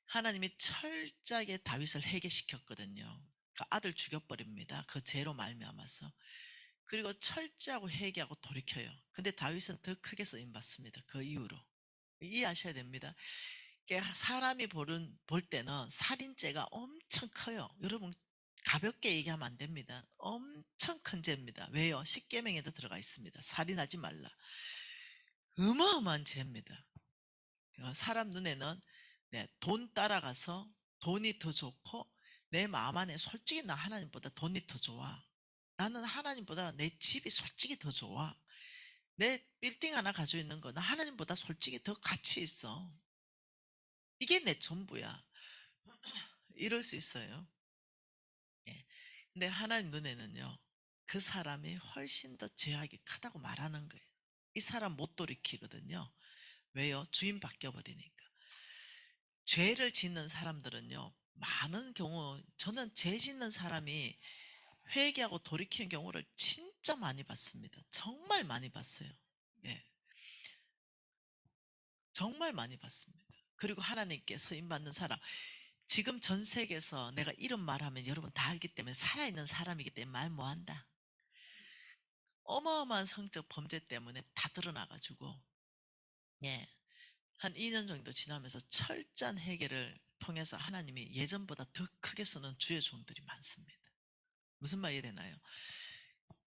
하나님이 철저하게 다윗을 회개시켰거든요. 그 아들 죽여버립니다. 그 죄로 말미암아서. 그리고 철저하고 회개하고 돌이켜요. 근데 다윗은 더 크게 쓰임받습니다. 그 이후로. 이해하셔야 됩니다. 사람이 볼 때는 살인죄가 엄청 커요. 여러분 가볍게 얘기하면 안 됩니다. 엄청 큰 죄입니다. 왜요? 십계명에도 들어가 있습니다. 살인하지 말라. 어마어마한 죄입니다. 사람 눈에는 네, 돈 따라가서 돈이 더 좋고 내 마음 안에 솔직히 나 하나님보다 돈이 더 좋아. 나는 하나님보다 내 집이 솔직히 더 좋아. 내 빌딩 하나 가지고 있는 거 나 하나님보다 솔직히 더 가치 있어. 이게 내 전부야. 이럴 수 있어요. 예. 근데 하나님 눈에는요, 그 사람이 훨씬 더 죄악이 크다고 말하는 거예요. 이 사람 못 돌이키거든요. 왜요? 주인 바뀌어버리니까. 죄를 짓는 사람들은요, 많은 경우, 저는 죄 짓는 사람이 회개하고 돌이키는 경우를 진짜 많이 봤습니다. 정말 많이 봤어요. 예. 정말 많이 봤습니다. 그리고 하나님께 쓰임받는 사람. 지금 전 세계에서 내가 이런 말 하면 여러분 다 알기 때문에 살아있는 사람이기 때문에 말 못한다. 어마어마한 성적 범죄 때문에 다 드러나가지고, 예. 한 2년 정도 지나면서 철저한 회개를 통해서 하나님이 예전보다 더 크게 쓰는 주의 종들이 많습니다. 무슨 말 이해되나요?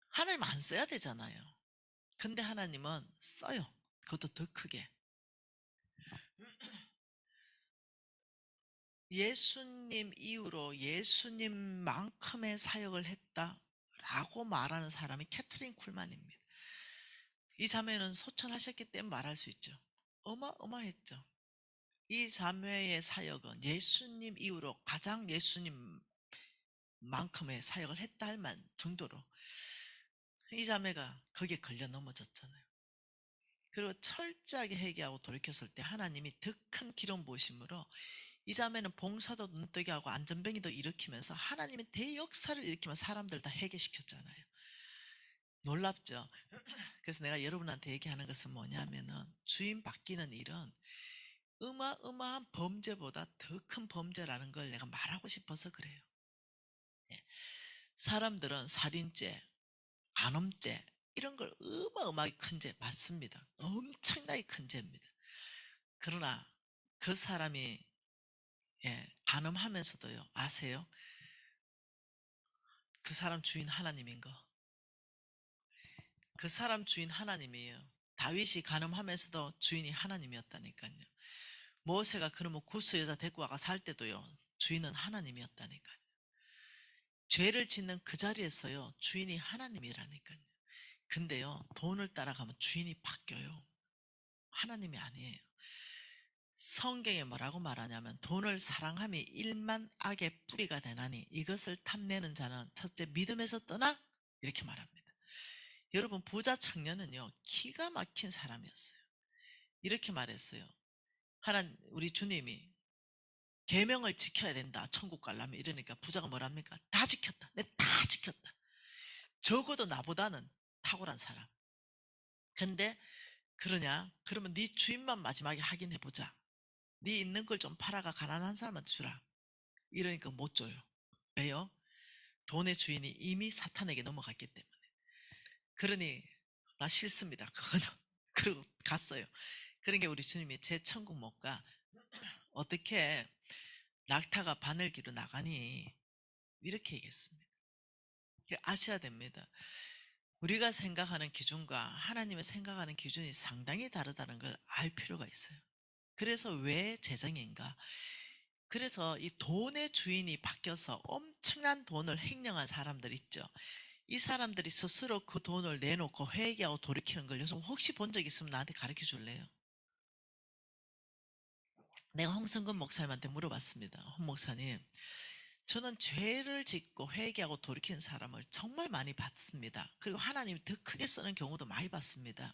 하나님 안 써야 되잖아요. 근데 하나님은 써요. 그것도 더 크게. 예수님 이후로 예수님만큼의 사역을 했다라고 말하는 사람이 캐트린 쿨만입니다. 이 자매는 소천하셨기 때문에 말할 수 있죠. 어마어마했죠. 이 자매의 사역은 예수님 이후로 가장 예수님만큼의 사역을 했다 할 만 정도로 이 자매가 거기에 걸려 넘어졌잖아요. 그리고 철저하게 회개하고 돌이켰을 때 하나님이 더 큰 기름 부으심으로 이 자매는 봉사도 눈뜨게 하고 안전뱅이도 일으키면서 하나님의 대역사를 일으키면 사람들 다 회개시켰잖아요. 놀랍죠? 그래서 내가 여러분한테 얘기하는 것은 뭐냐면은 주인 바뀌는 일은 어마어마한 범죄보다 더 큰 범죄라는 걸 내가 말하고 싶어서 그래요. 예. 사람들은 살인죄, 간음죄 이런 걸 어마어마하게 큰 죄 맞습니다. 엄청나게 큰 죄입니다. 그러나 그 사람이 간음하면서도요. 아세요? 그 사람 주인 하나님인 거. 그 사람 주인 하나님이에요. 다윗이 간음하면서도 주인이 하나님이었다니까요. 모세가 그러면 구스 여자 데리고 와가 살 때도요. 주인은 하나님이었다니까요. 죄를 짓는 그 자리에서요. 주인이 하나님이라니까요. 근데요. 돈을 따라가면 주인이 바뀌어요. 하나님이 아니에요. 성경에 뭐라고 말하냐면 돈을 사랑함이 일만 악의 뿌리가 되나니 이것을 탐내는 자는 첫째 믿음에서 떠나 이렇게 말합니다. 여러분 부자 청년은요. 기가 막힌 사람이었어요. 이렇게 말했어요. 우리 주님이 계명을 지켜야 된다. 천국 가려면 이러니까 부자가 뭐랍니까? 다 지켰다. 내 다 지켰다. 적어도 나보다는 탁월한 사람. 근데 그러냐? 그러면 네 주인만 마지막에 확인해 보자. 네 있는 걸 좀 팔아가 가난한 사람한테 주라. 이러니까 못 줘요. 왜요? 돈의 주인이 이미 사탄에게 넘어갔기 때문에. 그러니 나 싫습니다. 그거는. 그리고 갔어요. 그러니까 우리 주님이 제 천국 못 가. 어떻게 낙타가 바늘기로 나가니? 이렇게 얘기했습니다. 아셔야 됩니다. 우리가 생각하는 기준과 하나님의 생각하는 기준이 상당히 다르다는 걸 알 필요가 있어요. 그래서 왜 재정인가? 그래서 이 돈의 주인이 바뀌어서 엄청난 돈을 횡령한 사람들 있죠. 이 사람들이 스스로 그 돈을 내놓고 회개하고 돌이키는 걸 요즘 혹시 본 적 있으면 나한테 가르쳐 줄래요? 내가 홍성근 목사님한테 물어봤습니다. 홍 목사님, 저는 죄를 짓고 회개하고 돌이키는 사람을 정말 많이 봤습니다. 그리고 하나님이 더 크게 쓰는 경우도 많이 봤습니다.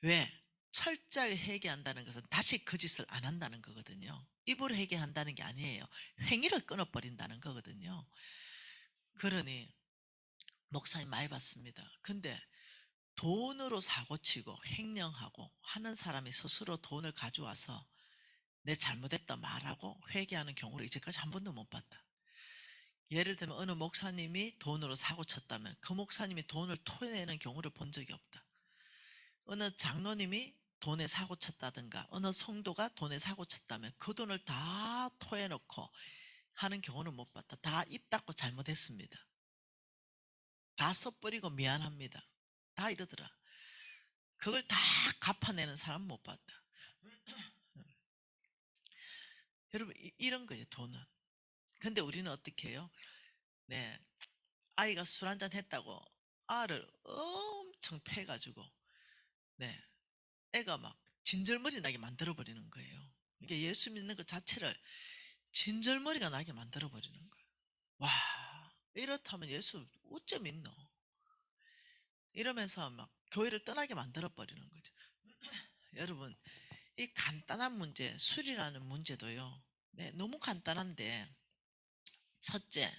왜? 철저하게 회개한다는 것은 다시 그 짓을 안 한다는 거거든요. 입으로 회개한다는 게 아니에요. 행위를 끊어버린다는 거거든요. 그러니 목사님 많이 봤습니다. 근데 돈으로 사고치고 횡령하고 하는 사람이 스스로 돈을 가져와서 내 잘못했다 말하고 회개하는 경우를 이제까지 한 번도 못 봤다. 예를 들면 어느 목사님이 돈으로 사고쳤다면 그 목사님이 돈을 토해내는 경우를 본 적이 없다. 어느 장로님이 돈에 사고쳤다든가 어느 성도가 돈에 사고쳤다면 그 돈을 다 토해놓고 하는 경우는 못 봤다. 다 입 닫고 잘못했습니다. 다 써버리고 미안합니다. 다 이러더라. 그걸 다 갚아내는 사람 못 봤다. 여러분 이런 거예요 돈은. 근데 우리는 어떻게 해요? 네, 아이가 술 한잔 했다고 알을 엄청 패가지고 네, 애가 막 진절머리 나게 만들어버리는 거예요. 이게 예수 믿는 것 자체를 진절머리가 나게 만들어버리는 거예요. 와, 이렇다면 예수 어째 믿노? 이러면서 막 교회를 떠나게 만들어버리는 거죠. 여러분, 이 간단한 문제, 술이라는 문제도요. 네, 너무 간단한데 첫째,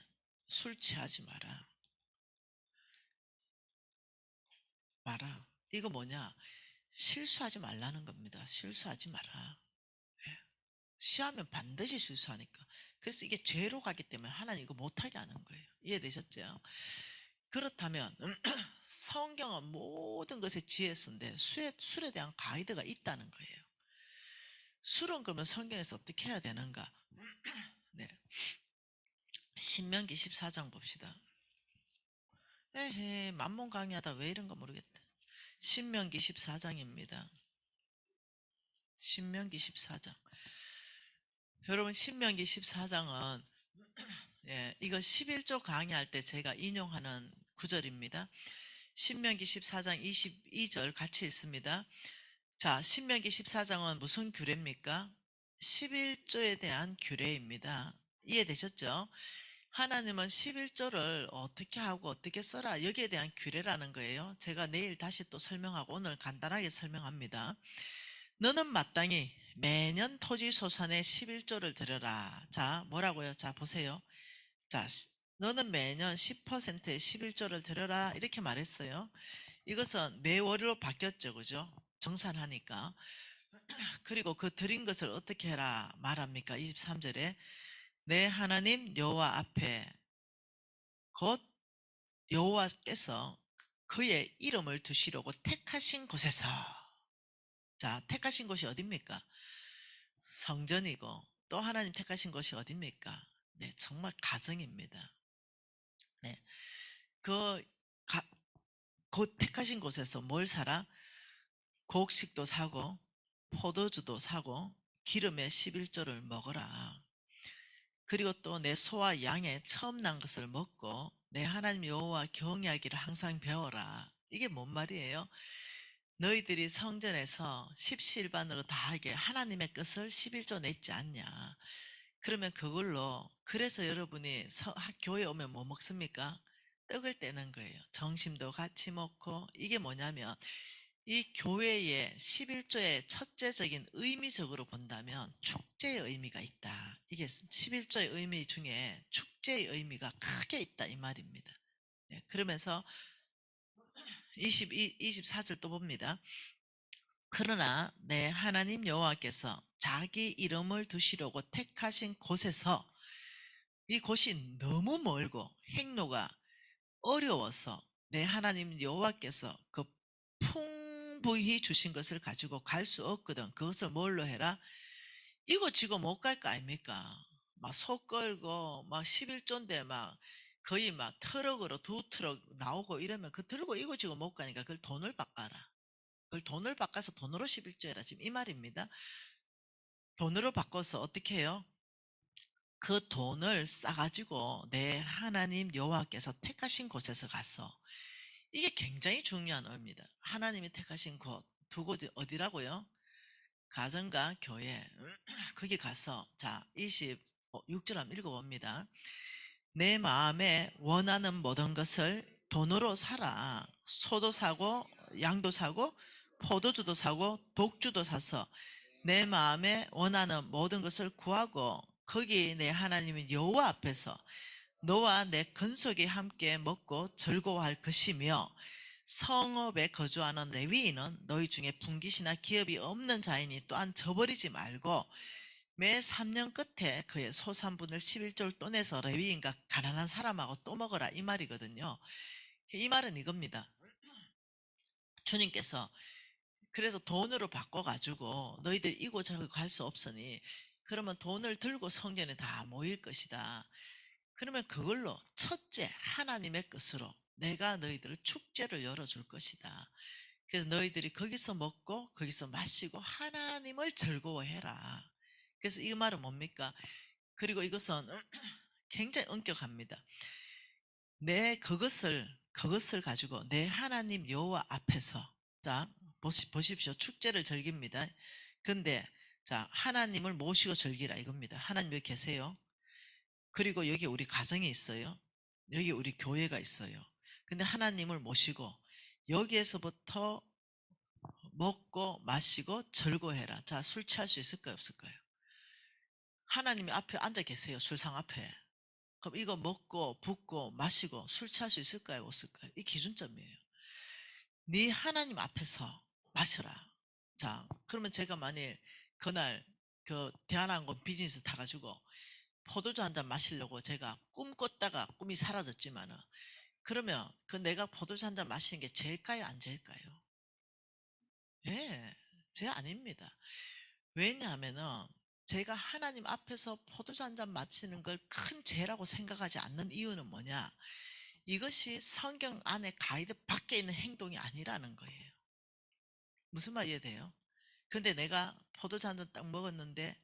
술 취하지 마라. 마라. 이거 뭐냐? 실수하지 말라는 겁니다. 실수하지 마라. 예. 시하면 반드시 실수하니까. 그래서 이게 죄로 가기 때문에 하나님 이거 못하게 하는 거예요. 이해되셨죠? 그렇다면 성경은 모든 것의 지혜서인데 술에 대한 가이드가 있다는 거예요. 술은 그러면 성경에서 어떻게 해야 되는가? 네. 신명기 14장 봅시다. 에헤, 만몬 강의하다 왜 이런 거 모르겠다. 신명기 14장입니다. 신명기 14장. 여러분 신명기 14장은 예, 이거 11조 강의할 때 제가 인용하는 구절입니다. 신명기 14장 22절 같이 읽습니다. 자, 신명기 14장은 무슨 규례입니까? 11조에 대한 규례입니다. 이해되셨죠? 하나님은 11조를 어떻게 하고 어떻게 써라 여기에 대한 규례라는 거예요. 제가 내일 다시 또 설명하고 오늘 간단하게 설명합니다. 너는 마땅히 매년 토지소산의 11조를 드려라. 자, 뭐라고요? 자, 보세요. 자, 너는 매년 10%의 11조를 드려라. 이렇게 말했어요. 이것은 매월로 바뀌었죠. 그죠? 정산하니까. 그리고 그 드린 것을 어떻게 해라 말합니까? 23절에 내 하나님 여호와 앞에 곧 여호와께서 그의 이름을 두시려고 택하신 곳에서 자, 택하신 곳이 어딥니까? 성전이고 또 하나님 택하신 곳이 어딥니까? 네, 정말 가정입니다. 네. 그 가, 곧 택하신 곳에서 뭘 사라? 곡식도 사고 포도주도 사고 기름의 11조를 먹어라. 그리고 또 내 소와 양의 처음 난 것을 먹고 내 하나님 여호와 경외하기를 항상 배워라. 이게 뭔 말이에요? 너희들이 성전에서 십시일반으로 다하게 하나님의 것을 11조 냈지 않냐. 그러면 그걸로 그래서 여러분이 교회 오면 뭐 먹습니까? 떡을 떼는 거예요. 점심도 같이 먹고 이게 뭐냐면 이 교회의 11조의 첫째적인 의미적으로 본다면 축제의 의미가 있다. 이게 11조의 의미 중에 축제의 의미가 크게 있다 이 말입니다. 네, 그러면서 24절 또 봅니다. 그러나 내 하나님 여호와께서 자기 이름을 두시려고 택하신 곳에서 이 곳이 너무 멀고 행로가 어려워서 내 하나님 여호와께서 그 풍부히 주신 것을 가지고 갈 수 없거든. 그것을 뭘로 해라? 이거 지고 못 갈 거 아닙니까? 막 소 끌고 막 11조인데 막 거의 막 트럭으로 2트럭 나오고 이러면 그 들고 이거 지고 못 가니까 그걸 돈을 바꿔라. 그걸 돈을 바꿔서 돈으로 11조 해라. 지금 이 말입니다. 돈으로 바꿔서 어떻게 해요? 그 돈을 싸가지고 내 하나님 여호와께서 택하신 곳에서 가서 이게 굉장히 중요한 의미입니다. 하나님이 택하신 곳, 두 곳이 어디라고요? 가정과 교회. 거기 가서 자, 6절 한번 읽어봅니다. 내 마음에 원하는 모든 것을 돈으로 사라. 소도 사고 양도 사고 포도주도 사고 독주도 사서 내 마음에 원하는 모든 것을 구하고 거기 내 하나님인 여호와 앞에서 너와 내 근속이 함께 먹고 즐거워할 것이며 성읍에 거주하는 레위인은 너희 중에 분깃이나 기업이 없는 자이니 또한 저버리지 말고 매 3년 끝에 그의 소 3분의 11조를 떠내서 레위인과 가난한 사람하고 또 먹어라 이 말이거든요. 이 말은 이겁니다. 주님께서 그래서 돈으로 바꿔가지고 너희들 이고저고 할 수 없으니 그러면 돈을 들고 성전에 다 모일 것이다. 그러면 그걸로 첫째 하나님의 것으로 내가 너희들을 축제를 열어줄 것이다. 그래서 너희들이 거기서 먹고 거기서 마시고 하나님을 즐거워해라. 그래서 이 말은 뭡니까? 그리고 이것은 굉장히 엄격합니다. 그것을 가지고 내 하나님 여호와 앞에서 자 보십시오. 축제를 즐깁니다. 근데 자 하나님을 모시고 즐기라 이겁니다. 하나님 여기 계세요. 그리고 여기 우리 가정이 있어요. 여기 우리 교회가 있어요. 근데 하나님을 모시고 여기에서부터 먹고 마시고 즐거워해라. 자, 술 취할 수 있을까요? 없을까요? 하나님이 앞에 앉아 계세요. 술상 앞에. 그럼 이거 먹고 붓고 마시고 술 취할 수 있을까요? 없을까요? 이 기준점이에요. 네 하나님 앞에서 마셔라. 자, 그러면 제가 만일 그날 그 대한항공 비즈니스 타가지고 포도주 한 잔 마시려고 제가 꿈 꿨다가 꿈이 사라졌지만은 그러면 그 내가 포도주 한 잔 마시는 게 죄일까요? 안 죄일까요? 예, 죄 아닙니다. 왜냐하면은 제가 하나님 앞에서 포도주 한 잔 마시는 걸 큰 죄라고 생각하지 않는 이유는 뭐냐? 이것이 성경 안에 가이드 밖에 있는 행동이 아니라는 거예요. 무슨 말 이해돼요? 근데 내가 포도주 한 잔 딱 먹었는데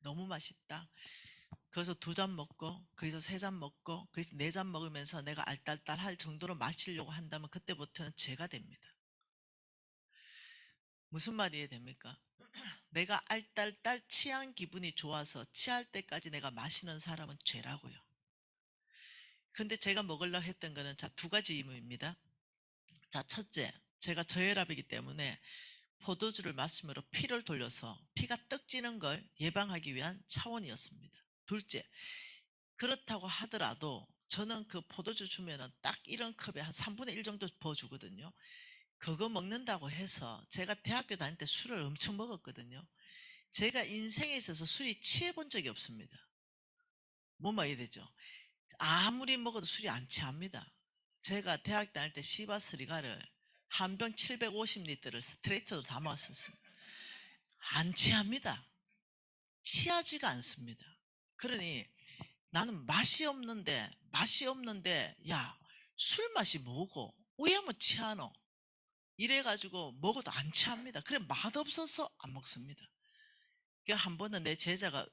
너무 맛있다. 거기서 2잔 먹고 거기서 3잔 먹고 거기서 4잔 먹으면서 내가 알딸딸할 정도로 마시려고 한다면 그때부터는 죄가 됩니다. 무슨 말이 이해됩니까? 내가 알딸딸 취한 기분이 좋아서 취할 때까지 내가 마시는 사람은 죄라고요. 근데 제가 먹으려고 했던 거는 자, 2가지 의무입니다. 자, 첫째, 제가 저혈압이기 때문에 포도주를 마심으로 피를 돌려서 피가 떡지는 걸 예방하기 위한 차원이었습니다. 둘째, 그렇다고 하더라도 저는 그 포도주 주면은 딱 이런 컵에 한 3분의 1 정도 부어주거든요. 그거 먹는다고 해서 제가 대학교 다닐 때 술을 엄청 먹었거든요. 제가 인생에 있어서 술이 취해 본 적이 없습니다. 뭔 말이 되죠? 아무리 먹어도 술이 안 취합니다. 제가 대학 다닐 때 시바스리가를 한 병 750리터를 스트레이트로 다 마셨습니다. 안 취합니다. 취하지가 않습니다. 그러니 나는 맛이 없는데 야, 술 맛이 뭐고 왜 뭐 취하노? 이래가지고 먹어도 안 취합니다. 그래 맛없어서 안 먹습니다. 한 번은 내 제자가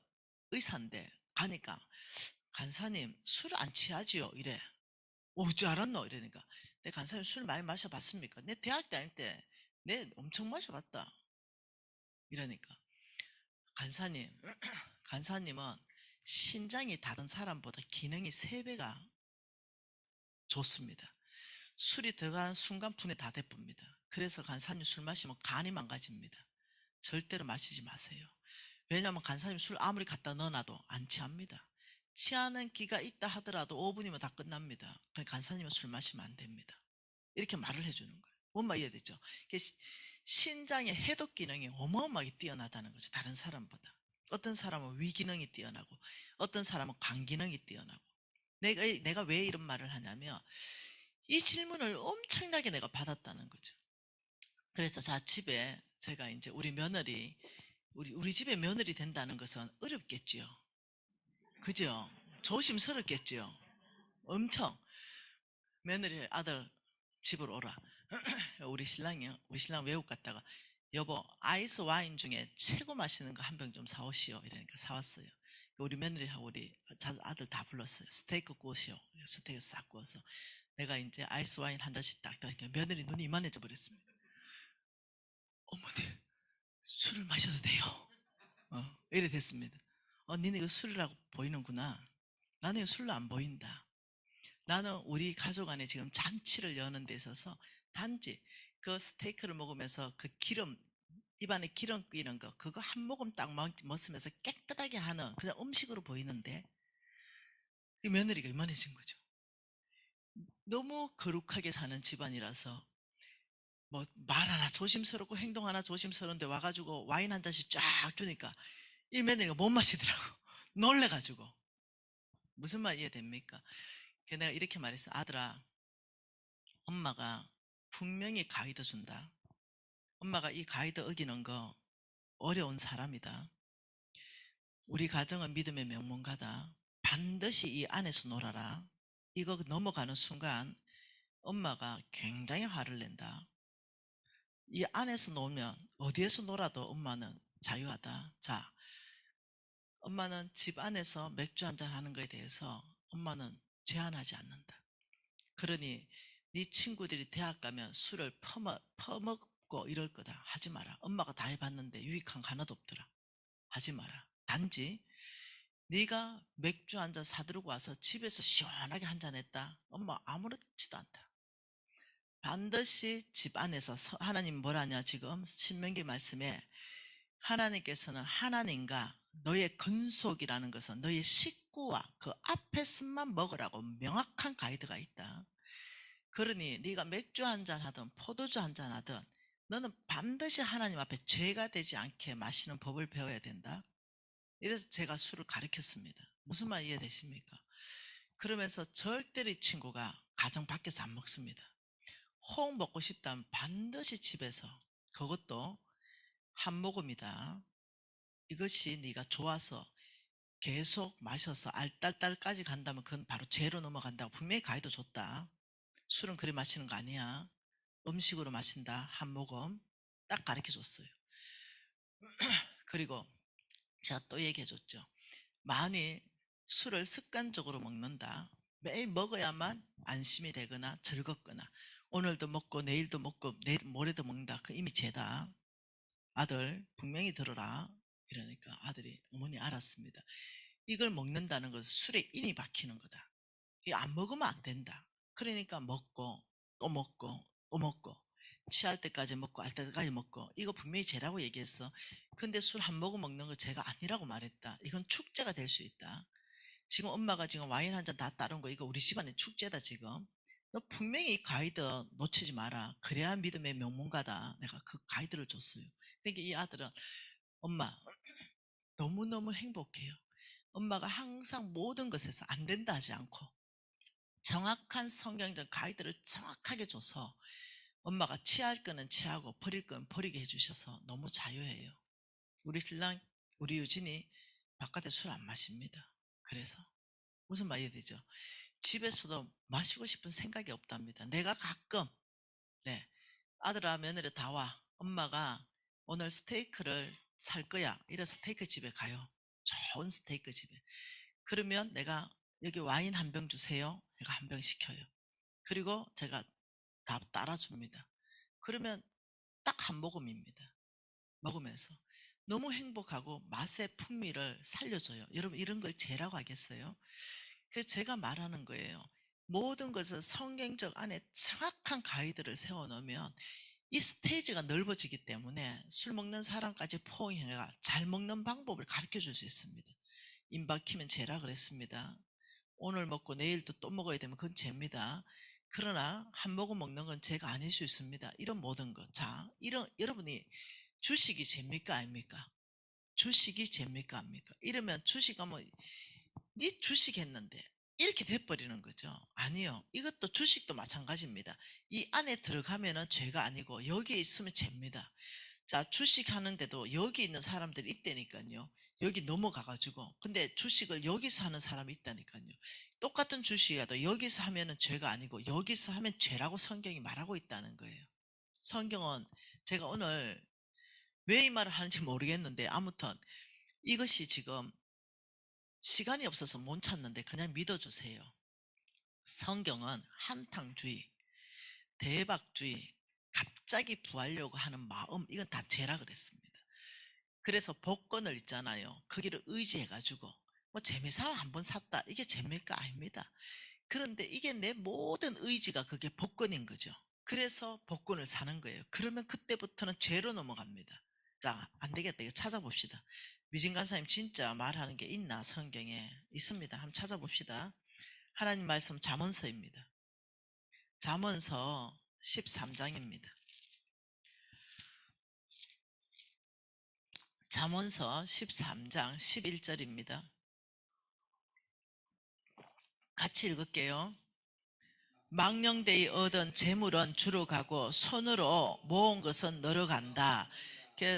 의사인데 가니까 간사님 술 안 취하지요? 이래. 어찌 알았노? 이러니까 내 간사님 술 많이 마셔봤습니까? 내 대학 다닐 때 내 엄청 마셔봤다. 이러니까 간사님 간사님은 신장이 다른 사람보다 기능이 3배가 좋습니다. 술이 들어가는 순간 분해 다 돼봅니다. 그래서 간사님 술 마시면 간이 망가집니다. 절대로 마시지 마세요. 왜냐하면 간사님 술 아무리 갖다 넣어놔도 안 취합니다. 취하는 기가 있다 하더라도 5분이면 다 끝납니다. 그러니까 간사님은 술 마시면 안 됩니다. 이렇게 말을 해주는 거예요. 뭔 말 이해되죠? 신장의 해독 기능이 어마어마하게 뛰어나다는 거죠. 다른 사람보다. 어떤 사람은 위 기능이 뛰어나고 어떤 사람은 간 기능이 뛰어나고 내가 왜 이런 말을 하냐면 이 질문을 엄청나게 내가 받았다는 거죠. 그래서 자 집에 제가 이제 우리 며느리 우리 집에 며느리 된다는 것은 어렵겠지요. 그죠? 조심스럽겠지요. 엄청 며느리 아들 집으로 오라. 우리 신랑 외국 갔다가 여보 아이스 와인 중에 최고 맛있는 거 한 병 좀 사오시오. 이러니까 사왔어요. 우리 며느리하고 우리 아들 다 불렀어요. 스테이크 구우시오. 스테이크 싹 구워서 내가 이제 아이스 와인 한 잔씩 딱 따니까 며느리 눈이 이만해져 버렸습니다. 어머니 술을 마셔도 돼요? 이래 됐습니다. 니네 이거 술이라고 보이는구나. 나는 이거 술로 안 보인다. 나는 우리 가족 안에 지금 잔치를 여는 데 있어서 단지 그 스테이크를 먹으면서 그 기름, 입안에 기름 끼는 거, 그거 한 모금 딱 먹으면서 깨끗하게 하는 그냥 음식으로 보이는데, 이 며느리가 이만해진 거죠. 너무 거룩하게 사는 집안이라서, 뭐, 말 하나 조심스럽고 행동 하나 조심스러운데 와가지고 와인 한 잔씩 쫙 주니까 이 며느리가 못 마시더라고. 놀래가지고. 무슨 말 이해됩니까? 그래서 내가 이렇게 말했어. 아들아, 엄마가 분명히 가이드 준다. 엄마가 이 가이드 어기는 거 어려운 사람이다. 우리 가정은 믿음의 명문가다. 반드시 이 안에서 놀아라. 이거 넘어가는 순간 엄마가 굉장히 화를 낸다. 이 안에서 놀면 어디에서 놀아도 엄마는 자유하다. 자, 엄마는 집 안에서 맥주 한잔 하는 거에 대해서 엄마는 제한하지 않는다. 그러니 네 친구들이 대학 가면 술을 퍼먹고 이럴 거다. 하지 마라. 엄마가 다 해봤는데 유익한 거 하나도 없더라. 하지 마라. 단지 네가 맥주 한 잔 사들고 와서 집에서 시원하게 한 잔 했다. 엄마 아무렇지도 않다. 반드시 집 안에서 하나님 뭐라냐 지금 신명기 말씀에 하나님께서는 하나님과 너의 근속이라는 것은 너의 식구와 그 앞에서만 먹으라고 명확한 가이드가 있다. 그러니 네가 맥주 한잔 하든 포도주 한잔 하든 너는 반드시 하나님 앞에 죄가 되지 않게 마시는 법을 배워야 된다. 이래서 제가 술을 가르쳤습니다. 무슨 말 이해되십니까? 그러면서 절대로 이 친구가 가정 밖에서 안 먹습니다. 혹 먹고 싶다면 반드시 집에서, 그것도 한 모금이다. 이것이 네가 좋아서 계속 마셔서 알딸딸까지 간다면 그건 바로 죄로 넘어간다고 분명히 가이드 줬다. 술은 그리 마시는 거 아니야. 음식으로 마신다. 한 모금 딱 가르쳐 줬어요. 그리고 제가 또 얘기해 줬죠. 만일 술을 습관적으로 먹는다. 매일 먹어야만 안심이 되거나 즐겁거나 오늘도 먹고 내일도 먹고 내일 모레도 먹는다. 그 이미 죄다. 아들 분명히 들어라. 이러니까 아들이 어머니 알았습니다. 이걸 먹는다는 것은 술에 인이 박히는 거다. 이거 안 먹으면 안 된다. 그러니까 먹고 또 먹고 또 먹고 취할 때까지 먹고 알 때까지 먹고 이거 분명히 죄라고 얘기했어. 근데 술 한 모금 먹는 거 죄가 아니라고 말했다. 이건 축제가 될 수 있다. 지금 엄마가 지금 와인 한 잔 다 따른 거 이거 우리 집안의 축제다 지금. 너 분명히 이 가이드 놓치지 마라. 그래야 믿음의 명문가다. 내가 그 가이드를 줬어요. 그러니까 이 아들은 엄마 너무너무 행복해요. 엄마가 항상 모든 것에서 안 된다 하지 않고 정확한 성경적 가이드를 정확하게 줘서 엄마가 취할 거는 취하고 버릴 거는 버리게 해주셔서 너무 자유해요. 우리 신랑, 우리 유진이 바깥에 술 안 마십니다. 그래서 무슨 말이 되죠? 집에서도 마시고 싶은 생각이 없답니다. 내가 가끔 네, 아들아 며느리 다 와. 엄마가 오늘 스테이크를 살 거야. 이래 스테이크 집에 가요. 좋은 스테이크 집에. 그러면 내가 여기 와인 한 병 주세요. 내가 한 병 시켜요. 그리고 제가 다 따라줍니다. 그러면 딱 한 모금입니다. 먹으면서. 너무 행복하고 맛의 풍미를 살려줘요. 여러분 이런 걸 죄라고 하겠어요? 그래서 제가 말하는 거예요. 모든 것을 성경적 안에 정확한 가이드를 세워놓으면 이 스테이지가 넓어지기 때문에 술 먹는 사람까지 포옹해가 잘 먹는 방법을 가르쳐 줄 수 있습니다. 입 막히면 죄라 그랬습니다. 오늘 먹고 내일도 또 먹어야 되면 그건 죄입니다. 그러나 한 모금 먹는 건 죄가 아닐 수 있습니다. 이런 모든 것. 자, 이런 여러분이 주식이 죄입니까 아닙니까? 주식이 죄입니까 아닙니까? 이러면 주식하면 네 주식 했는데 이렇게 돼버리는 거죠. 아니요. 이것도 주식도 마찬가지입니다. 이 안에 들어가면은 죄가 아니고 여기에 있으면 죄입니다. 자, 주식 하는데도 여기 있는 사람들이 있다니까요. 여기 넘어가가지고. 근데 주식을 여기서 하는 사람이 있다니까요. 똑같은 주식이라도 여기서 하면은 죄가 아니고 여기서 하면 죄라고 성경이 말하고 있다는 거예요. 성경은 제가 오늘 왜 이 말을 하는지 모르겠는데 아무튼 이것이 지금 시간이 없어서 못 찾는데 그냥 믿어주세요. 성경은 한탕주의, 대박주의, 갑자기 부하려고 하는 마음 이건 다 죄라 그랬습니다. 그래서 복권을 있잖아요. 거기를 의지해가지고 뭐 재미삼아 한번 샀다. 이게 재미가 아닙니다. 그런데 이게 내 모든 의지가 그게 복권인 거죠. 그래서 복권을 사는 거예요. 그러면 그때부터는 죄로 넘어갑니다. 자, 안 되겠다. 이거 찾아봅시다. 미진 간사님 진짜 말하는 게 있나? 성경에 있습니다. 한번 찾아봅시다. 하나님 말씀 잠언서입니다. 잠언서 13장입니다. 잠언서 13장 11절입니다. 같이 읽을게요. 망령되이 얻은 재물은 주로 가고 손으로 모은 것은 늘어간다.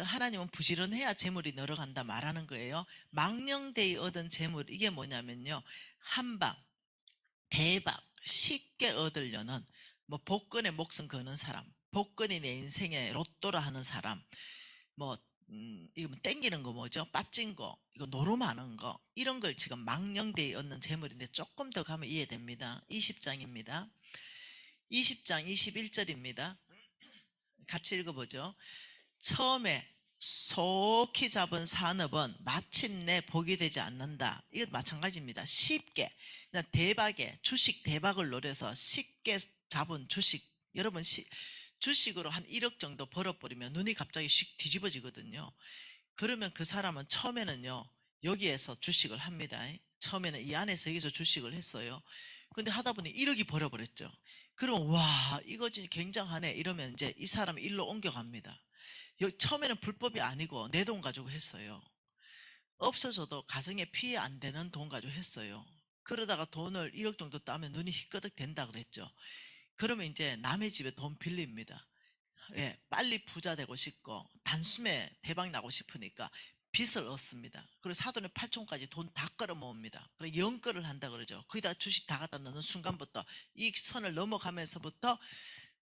하나님은 부지런해야 재물이 늘어간다 말하는 거예요. 망령되이 얻은 재물, 이게 뭐냐면요, 한방 대박 쉽게 얻으려는, 뭐 복권에 목숨 거는 사람, 복권이 내 인생의 로또라 하는 사람, 뭐 이거 뭐 땡기는 거 뭐죠? 빠진 거, 이거 노름하는 거, 이런 걸 지금 망령되이 얻는 재물인데, 조금 더 가면 이해됩니다. 20장입니다. 20장 21절입니다. 같이 읽어보죠. 처음에 속히 잡은 산업은 마침내 복이 되지 않는다. 이것 마찬가지입니다. 쉽게, 그냥 대박에, 주식 대박을 노려서 쉽게 잡은 주식, 여러분 주식으로 한 1억 정도 벌어버리면 눈이 갑자기 씩 뒤집어지거든요. 그러면 그 사람은 처음에는요, 여기에서 주식을 합니다. 처음에는 이 안에서 여기서 주식을 했어요. 근데 하다 보니 1억이 벌어버렸죠. 그럼 와, 이거 진짜 굉장하네 이러면 이제 이 사람이 일로 옮겨갑니다. 처음에는 불법이 아니고 내 돈 가지고 했어요. 없어져도 가정에 피해 안 되는 돈 가지고 했어요. 그러다가 돈을 1억 정도 따면 눈이 희끄덕 된다 그랬죠. 그러면 이제 남의 집에 돈 빌립니다. 예, 빨리 부자 되고 싶고 단숨에 대박 나고 싶으니까 빚을 얻습니다. 그리고 사돈의 8촌까지 돈 다 끌어 모읍니다. 그리고 연끌을 한다 그러죠. 거기다 주식 다 갖다 넣는 순간부터 이 선을 넘어가면서부터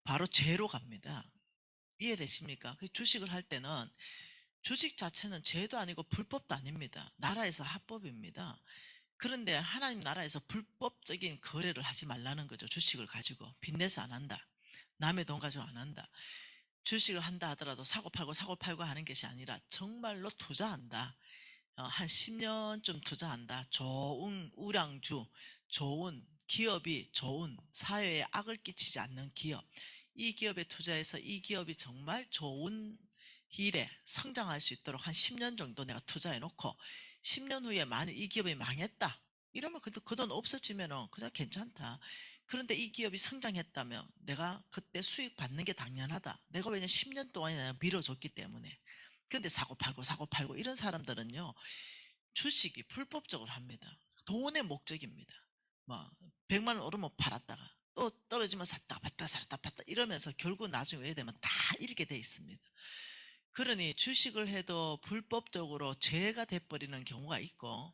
바로 죄로 갑니다. 이해되십니까? 그 주식을 할 때는 주식 자체는 죄도 아니고 불법도 아닙니다. 나라에서 합법입니다. 그런데 하나님 나라에서 불법적인 거래를 하지 말라는 거죠. 주식을 가지고 빚내서 안 한다. 남의 돈 가지고 안 한다. 주식을 한다 하더라도 사고 팔고 하는 것이 아니라 정말로 투자한다. 한 10년쯤 투자한다. 좋은 우량주, 좋은 기업이, 좋은 사회에 악을 끼치지 않는 기업, 이 기업에 투자해서 이 기업이 정말 좋은 일에 성장할 수 있도록 한 10년 정도 내가 투자해 놓고 10년 후에 만약 이 기업이 망했다 이러면 그 돈 없어지면 그냥 괜찮다. 그런데 이 기업이 성장했다면 내가 그때 수익 받는 게 당연하다. 내가 왜냐 10년 동안이나 밀어줬기 때문에. 그런데 사고 팔고 이런 사람들은요, 주식이 불법적으로 합니다. 돈의 목적입니다. 뭐 100만 원 오르면 팔았다가 또 떨어지면 샀다 팔았다 이러면서 결국 나중에 왜 되면 다 잃게 돼 있습니다. 그러니 주식을 해도 불법적으로 죄가 돼버리는 경우가 있고,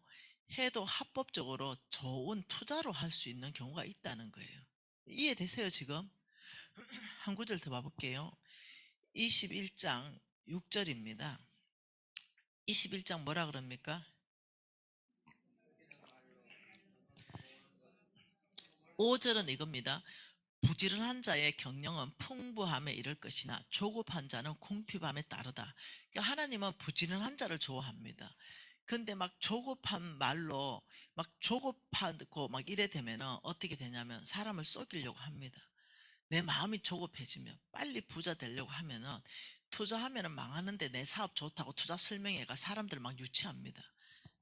해도 합법적으로 좋은 투자로 할 수 있는 경우가 있다는 거예요. 이해되세요 지금? 한 구절 더 봐볼게요. 21장 6절입니다. 21장 뭐라 그럽니까? 5절은 이겁니다. 부지런한 자의 경영은 풍부함에 이를 것이나 조급한 자는 궁핍함에 따르다. 그러니까 하나님은 부지런한 자를 좋아합니다. 근데 막 조급한 말로 막 조급하고 막 이래 되면 어떻게 되냐면 사람을 속이려고 합니다. 내 마음이 조급해지면 빨리 부자 되려고 하면은 투자하면은 망하는데 내 사업 좋다고 투자 설명회가 사람들 막 유치합니다.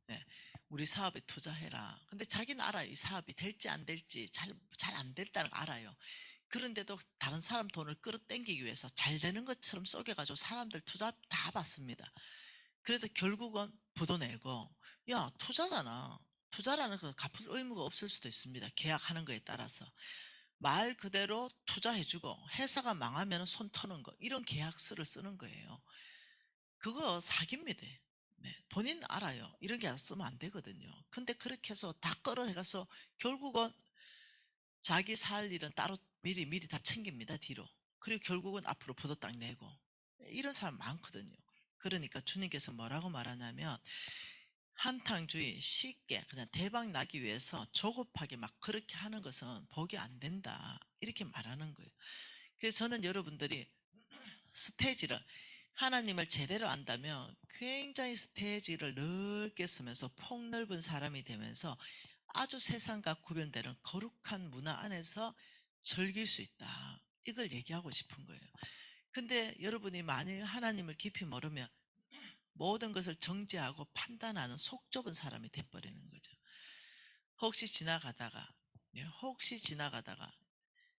네, 우리 사업에 투자해라. 근데 자기는 알아요. 이 사업이 될지 안 될지 잘 안 될다는 거 알아요. 그런데도 다른 사람 돈을 끌어당기기 위해서 잘 되는 것처럼 속여가지고 사람들 투자 다 받습니다. 그래서 결국은 부도 내고, 야, 투자잖아. 투자라는 그 갚을 의무가 없을 수도 있습니다. 계약하는 거에 따라서. 말 그대로 투자해주고 회사가 망하면 손 터는 거, 이런 계약서를 쓰는 거예요. 그거 사기입니다. 네, 본인 알아요. 이런 게 쓰면 안 되거든요. 근데 그렇게 해서 다 끌어내가서 결국은 자기 살 일은 따로 미리 다 챙깁니다, 뒤로. 그리고 결국은 앞으로 부도 딱 내고. 이런 사람 많거든요. 그러니까 주님께서 뭐라고 말하냐면, 한탕주의 쉽게 그냥 대박 나기 위해서 조급하게 막 그렇게 하는 것은 복이 안 된다. 이렇게 말하는 거예요. 그래서 저는 여러분들이 스테이지를 하나님을 제대로 안다면 굉장히 스테이지를 넓게 쓰면서 폭넓은 사람이 되면서 아주 세상과 구별되는 거룩한 문화 안에서 즐길 수 있다. 이걸 얘기하고 싶은 거예요. 근데 여러분이 만일 하나님을 깊이 모르면 모든 것을 정죄하고 판단하는 속 좁은 사람이 돼버리는 거죠. 혹시 지나가다가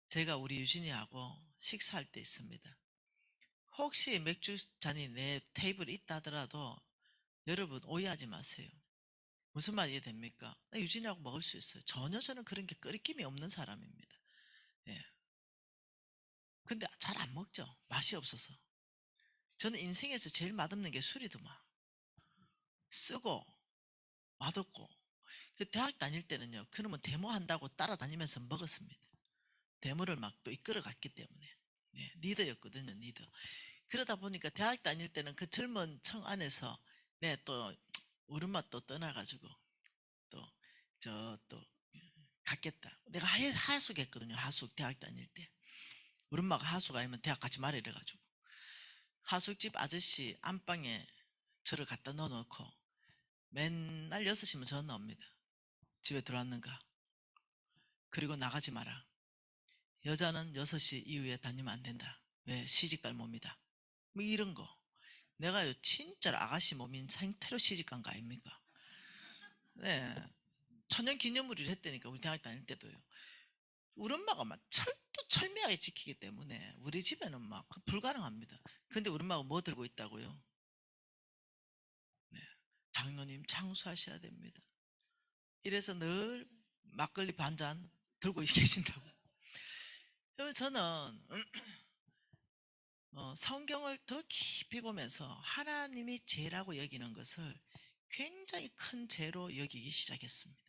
제가 우리 유진이하고 식사할 때 있습니다. 혹시 맥주 잔이 내 테이블에 있다 하더라도 여러분 오해하지 마세요. 무슨 말 이해됩니까? 유진이하고 먹을 수 있어요. 전혀 저는 그런 게 끓임이 없는 사람입니다. 예. 근데 잘 안 먹죠. 맛이 없어서. 저는 인생에서 제일 맛없는 게 술이더만. 쓰고 맛없고. 대학 다닐 때는요. 그러면 데모한다고 따라다니면서 먹었습니다. 데모를 막 또 이끌어 갔기 때문에. 예, 리더였거든요. 리더. 그러다 보니까 대학 다닐 때는 그 젊은 청 안에서 또 우리 엄마 또 떠나가지고 또 갔겠다. 내가 하숙했거든요. 하숙 대학 다닐 때. 우리 엄마가 하숙 아니면 대학 같이 말해 이래가지고 하숙집 아저씨 안방에 저를 갖다 넣어놓고 맨날 6시면 전화 옵니다. 집에 들어왔는가? 그리고 나가지 마라. 여자는 6시 이후에 다니면 안 된다. 왜? 시집갈 몸이다. 뭐 이런 거. 내가요 진짜 아가씨 몸인 상태로 시집간 거 아닙니까? 네. 천연기념물을 했다니까 우리 대학 다닐 때도요. 우리 엄마가 막 철두철미하게 지키기 때문에 우리 집에는 막 불가능합니다. 근데 우리 엄마가 뭐 들고 있다고요? 네. 장로님 창수하셔야 됩니다. 이래서 늘 막걸리 반잔 들고 계신다고. 그래서 저는 성경을 더 깊이 보면서 하나님이 죄라고 여기는 것을 굉장히 큰 죄로 여기기 시작했습니다.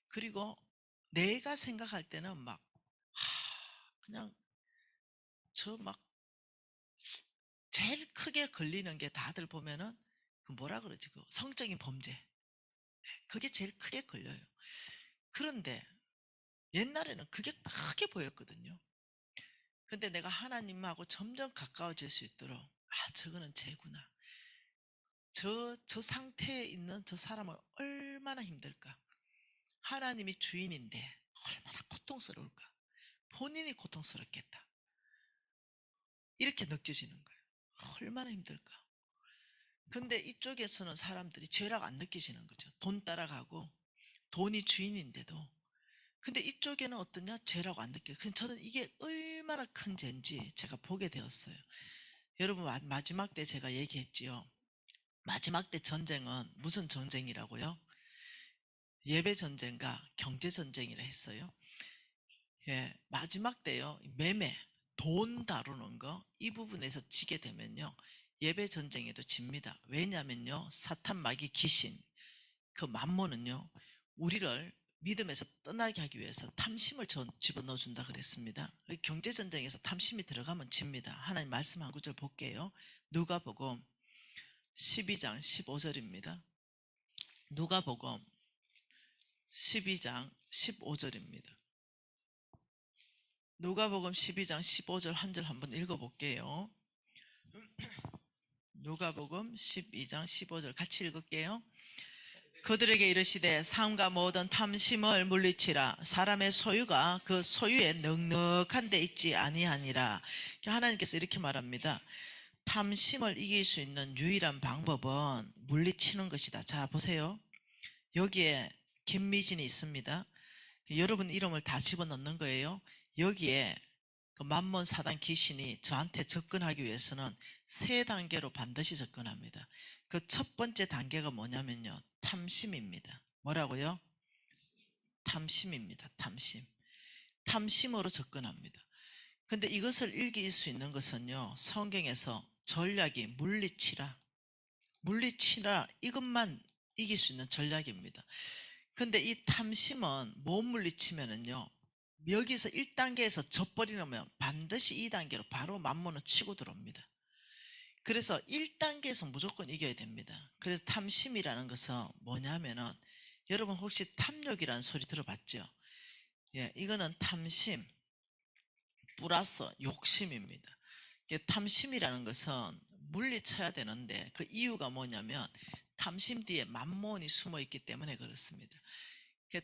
그리고 내가 생각할 때는 그냥 제일 크게 걸리는 게 다들 보면은 그 뭐라 그러지? 그 성적인 범죄. 그게 제일 크게 걸려요. 그런데 옛날에는 그게 크게 보였거든요. 근데 내가 하나님하고 점점 가까워질 수 있도록 저거는 죄구나. 저 상태에 있는 저 사람은 얼마나 힘들까? 하나님이 주인인데 얼마나 고통스러울까? 본인이 고통스럽겠다. 이렇게 느껴지는 거예요. 얼마나 힘들까? 근데 이쪽에서는 사람들이 죄라고 안 느끼시는 거죠. 돈 따라가고 돈이 주인인데도. 근데 이쪽에는 어떠냐? 죄라고 안 느껴요. 저는 이게 얼마나 큰 죄인지 제가 보게 되었어요. 여러분 마지막 때 제가 얘기했지요. 마지막 때 전쟁은 무슨 전쟁이라고요? 예배 전쟁과 경제 전쟁이라 했어요. 예, 마지막 때요. 매매, 돈 다루는 거 이 부분에서 지게 되면요. 예배 전쟁에도 집니다. 왜냐면요. 사탄 마귀 귀신 그 만몬은요. 우리를 믿음에서 떠나게 하기 위해서 탐심을 집어넣어 준다 그랬습니다. 경제 전쟁에서 탐심이 들어가면 집니다. 하나님 말씀 한 구절 볼게요. 누가복음 12장 15절입니다. 누가복음 12장 15절입니다. 누가복음 12장 15절 한 절 한번 읽어볼게요. 누가복음 12장 15절 같이 읽을게요. 그들에게 이르시되 삶과 모든 탐심을 물리치라. 사람의 소유가 그 소유에 넉넉한 데 있지 아니하니라. 하나님께서 이렇게 말합니다. 탐심을 이길 수 있는 유일한 방법은 물리치는 것이다. 자 보세요. 여기에 김미진이 있습니다. 여러분 이름을 다 집어넣는 거예요. 여기에 그 만몬 사단 귀신이 저한테 접근하기 위해서는 3단계로 반드시 접근합니다. 그 첫 번째 단계가 뭐냐면요. 탐심입니다. 뭐라고요? 탐심입니다. 탐심. 탐심으로 접근합니다. 근데 이것을 이길 수 있는 것은요. 성경에서 전략이 물리치라 이것만 이길 수 있는 전략입니다. 근데 이 탐심은 못 물리치면은요. 여기서 1단계에서 져버리면 반드시 2단계로 바로 만몬은 치고 들어옵니다. 그래서 1단계에서 무조건 이겨야 됩니다. 그래서 탐심이라는 것은 뭐냐면은 여러분 혹시 탐욕이라는 소리 들어봤죠? 예, 이거는 탐심 플러스 욕심입니다. 이게 탐심이라는 것은 물리쳐야 되는데 그 이유가 뭐냐면 탐심 뒤에 만몬이 숨어 있기 때문에 그렇습니다.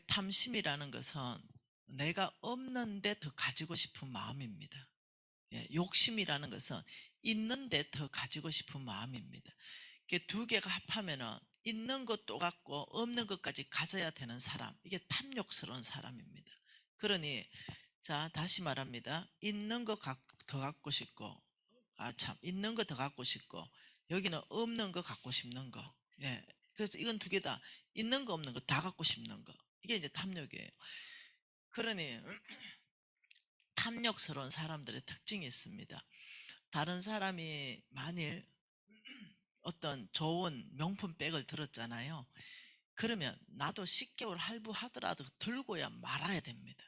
탐심이라는 것은 내가 없는데 더 가지고 싶은 마음입니다. 욕심이라는 것은 있는데 더 가지고 싶은 마음입니다. 두 개가 합하면은 있는 것도 갖고 없는 것까지 가져야 되는 사람, 이게 탐욕스러운 사람입니다. 그러니 자, 다시 말합니다. 있는 거 더 갖고 싶고, 있는 거 더 갖고 싶고, 여기는 없는 거 갖고 싶는 거. 예. 그래서 이건 두 개다. 있는 거 없는 거 다 갖고 싶는 거. 이게 이제 탐욕이에요. 그러니 탐욕스러운 사람들의 특징이 있습니다. 다른 사람이 만일 어떤 좋은 명품 백을 들었잖아요. 그러면 나도 10개월 할부하더라도 들고야 말아야 됩니다.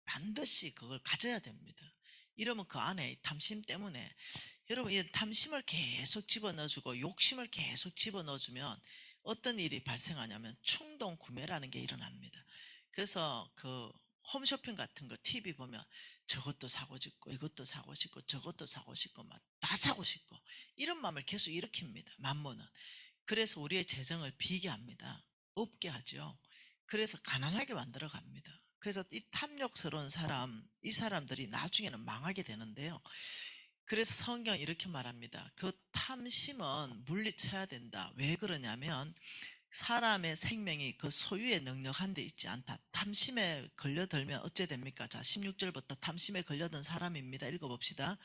반드시 그걸 가져야 됩니다. 이러면 그 안에 탐심 때문에 여러분 이 탐심을 계속 집어넣어주고 욕심을 계속 집어넣어주면 어떤 일이 발생하냐면 충동 구매라는 게 일어납니다. 그래서 그 홈쇼핑 같은 거 TV 보면 저것도 사고 싶고 이것도 사고 싶고 저것도 사고 싶고 막 다 사고 싶고 이런 마음을 계속 일으킵니다. 만몬은. 그래서 우리의 재정을 비게 합니다. 없게 하죠. 그래서 가난하게 만들어 갑니다. 그래서 이 탐욕스러운 사람, 이 사람들이 나중에는 망하게 되는데요. 그래서 성경은 이렇게 말합니다. 그 탐심은 물리쳐야 된다. 왜 그러냐면 사람의 생명이 그 소유의 능력한 데 있지 않다. 탐심에 걸려들면 어째 됩니까? 자, 16절부터 탐심에 걸려든 사람입니다. 읽어봅시다.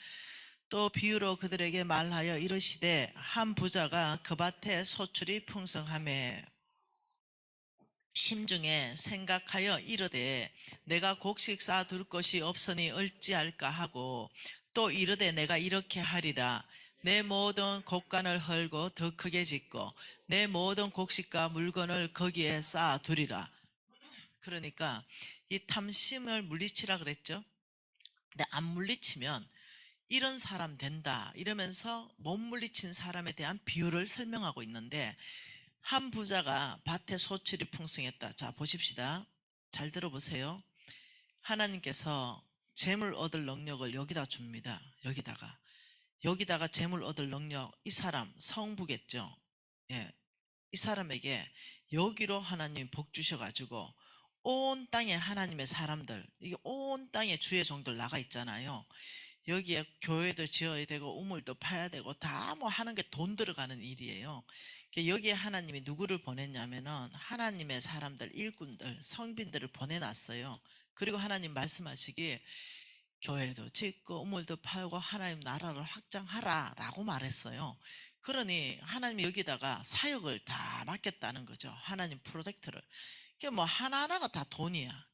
또 비유로 그들에게 말하여 이르시되 한 부자가 그 밭에 소출이 풍성하매 심중에 생각하여 이르되 내가 곡식 쌓아둘 것이 없으니 어찌할까 하고 또 이르되 내가 이렇게 하리라 내 모든 곡간을 헐고 더 크게 짓고 내 모든 곡식과 물건을 거기에 쌓아두리라. 그러니까 이 탐심을 물리치라 그랬죠. 근데 안 물리치면 이런 사람 된다 이러면서 못 물리친 사람에 대한 비유를 설명하고 있는데 한 부자가 밭에 소출이 풍성했다. 자, 보십시다. 잘 들어보세요. 하나님께서 재물 얻을 능력을 여기다 줍니다. 여기다가 재물 얻을 능력, 이 사람 성부겠죠. 예, 이 사람에게 여기로 하나님 복 주셔가지고 온 땅에 하나님의 사람들, 이게 온 땅에 주의 종들 나가 있잖아요. 여기에 교회도 지어야 되고 우물도 파야 되고 다 뭐 하는 게 돈 들어가는 일이에요. 여기에 하나님이 누구를 보냈냐면은 하나님의 사람들, 일꾼들, 성빈들을 보내놨어요. 그리고 하나님 말씀하시기 교회도 짓고 우물도 팔고 하나님 나라를 확장하라 라고 말했어요. 그러니 하나님이 여기다가 사역을 다 맡겼다는 거죠. 하나님 프로젝트를. 그게 뭐 하나하나가 다 돈이야.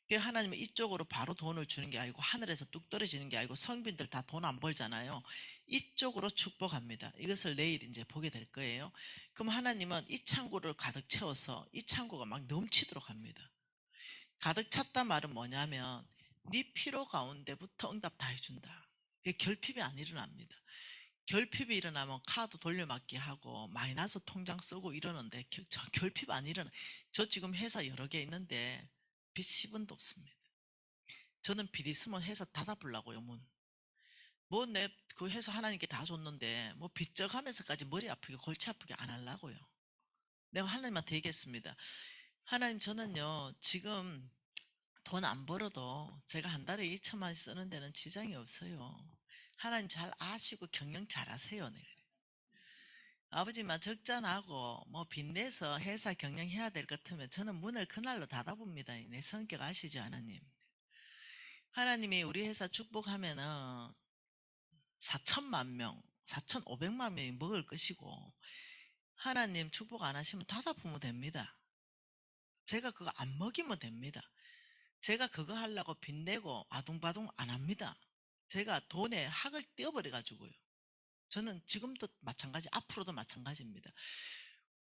하나님은 이쪽으로 바로 돈을 주는 게 아니고 하늘에서 뚝 떨어지는 게 아니고 성빈들 다 돈 안 벌잖아요. 이쪽으로 축복합니다. 이것을 내일 이제 보게 될 거예요. 그럼 하나님은 이 창고를 가득 채워서 이 창고가 막 넘치도록 합니다. 가득 찼단 말은 뭐냐면 네 필요 가운데부터 응답 다 해준다. 결핍이 안 일어납니다. 결핍이 일어나면 카드 돌려막기 하고 마이너스 통장 쓰고 이러는데 저 결핍 안 일어나. 저 지금 회사 여러 개 있는데 빚 10원도 없습니다. 저는 빚 있으면 회사 닫아보려고요, 문. 뭐 내 그 회사 하나님께 다 줬는데 뭐 빚져가면서까지 머리 아프게 골치 아프게 안 하려고요. 내가 하나님한테 얘기했습니다. 하나님 저는요 지금 돈 안 벌어도 제가 한 달에 2천만 원 쓰는 데는 지장이 없어요. 하나님 잘 아시고 경영 잘 하세요. 네. 아버지만 적자 나고 뭐 빚내서 회사 경영해야 될 것 같으면 저는 문을 그날로 닫아봅니다. 내 성격 아시죠 하나님. 하나님이 우리 회사 축복하면은 4천만 명, 4,500만 명이 먹을 것이고 하나님 축복 안 하시면 닫아보면 됩니다. 제가 그거 안 먹이면 됩니다. 제가 그거 하려고 빚내고 아둥바둥 안 합니다. 제가 돈에 학을 떼어버려 가지고요. 저는 지금도 마찬가지, 앞으로도 마찬가지입니다.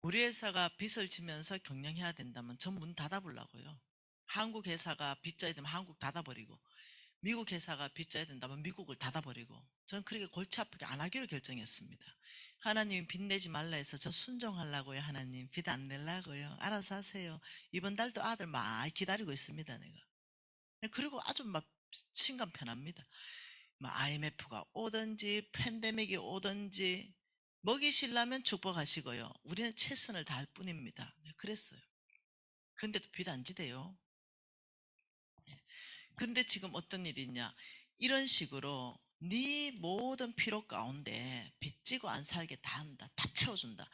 우리 회사가 빚을 지면서 경영해야 된다면 전 문 닫아보려고요. 한국 회사가 빚져야 되면 한국 닫아버리고 미국 회사가 빚져야 된다면 미국을 닫아버리고 저는 그렇게 골치 아프게 안 하기로 결정했습니다. 하나님 빚 내지 말라 해서 저 순종하려고요. 하나님 빚 안 내려고요. 알아서 하세요. 이번 달도 아들 많이 기다리고 있습니다. 내가. 그리고 아주 막 신간 편합니다. 뭐 IMF가 오든지 팬데믹이 오든지 먹이시려면 축복하시고요. 우리는 최선을 다할 뿐입니다. 그랬어요. 근데도 빚 안 지대요. 근데 지금 어떤 일이 있냐? 이런 식으로 네 모든 필요 가운데 빚지고 안 살게 다 한다. 다 채워준다.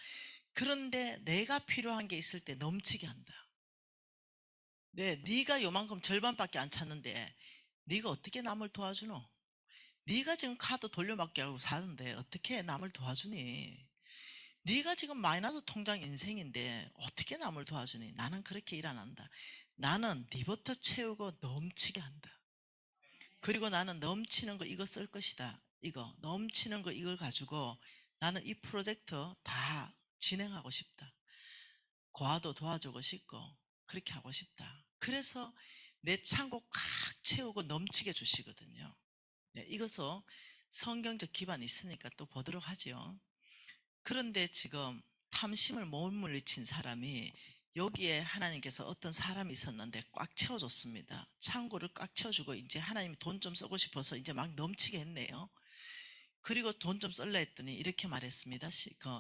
그런데 내가 필요한 게 있을 때 넘치게 한다. 네, 네가 요만큼 절반밖에 안 찼는데 네가 어떻게 남을 도와주노? 네가 지금 카드 돌려막기 하고 사는데 어떻게 남을 도와주니? 네가 지금 마이너스 통장 인생인데 어떻게 남을 도와주니? 나는 그렇게 일 안 한다. 나는 네부터 채우고 넘치게 한다. 그리고 나는 넘치는 거 이거 쓸 것이다. 이거 넘치는 거 이걸 가지고 나는 이 프로젝트 다 진행하고 싶다. 고아도 도와주고 싶고 그렇게 하고 싶다. 그래서 내 창고 꽉 채우고 넘치게 주시거든요. 네, 이것은 성경적 기반이 있으니까 또 보도록 하죠. 그런데 지금 탐심을 못 물리친 사람이 여기에 하나님께서 어떤 사람이 있었는데 꽉 채워줬습니다. 창고를 꽉 채워주고 이제 하나님이 돈 좀 쓰고 싶어서 이제 막 넘치게 했네요. 그리고 돈 좀 썰라 했더니 이렇게 말했습니다.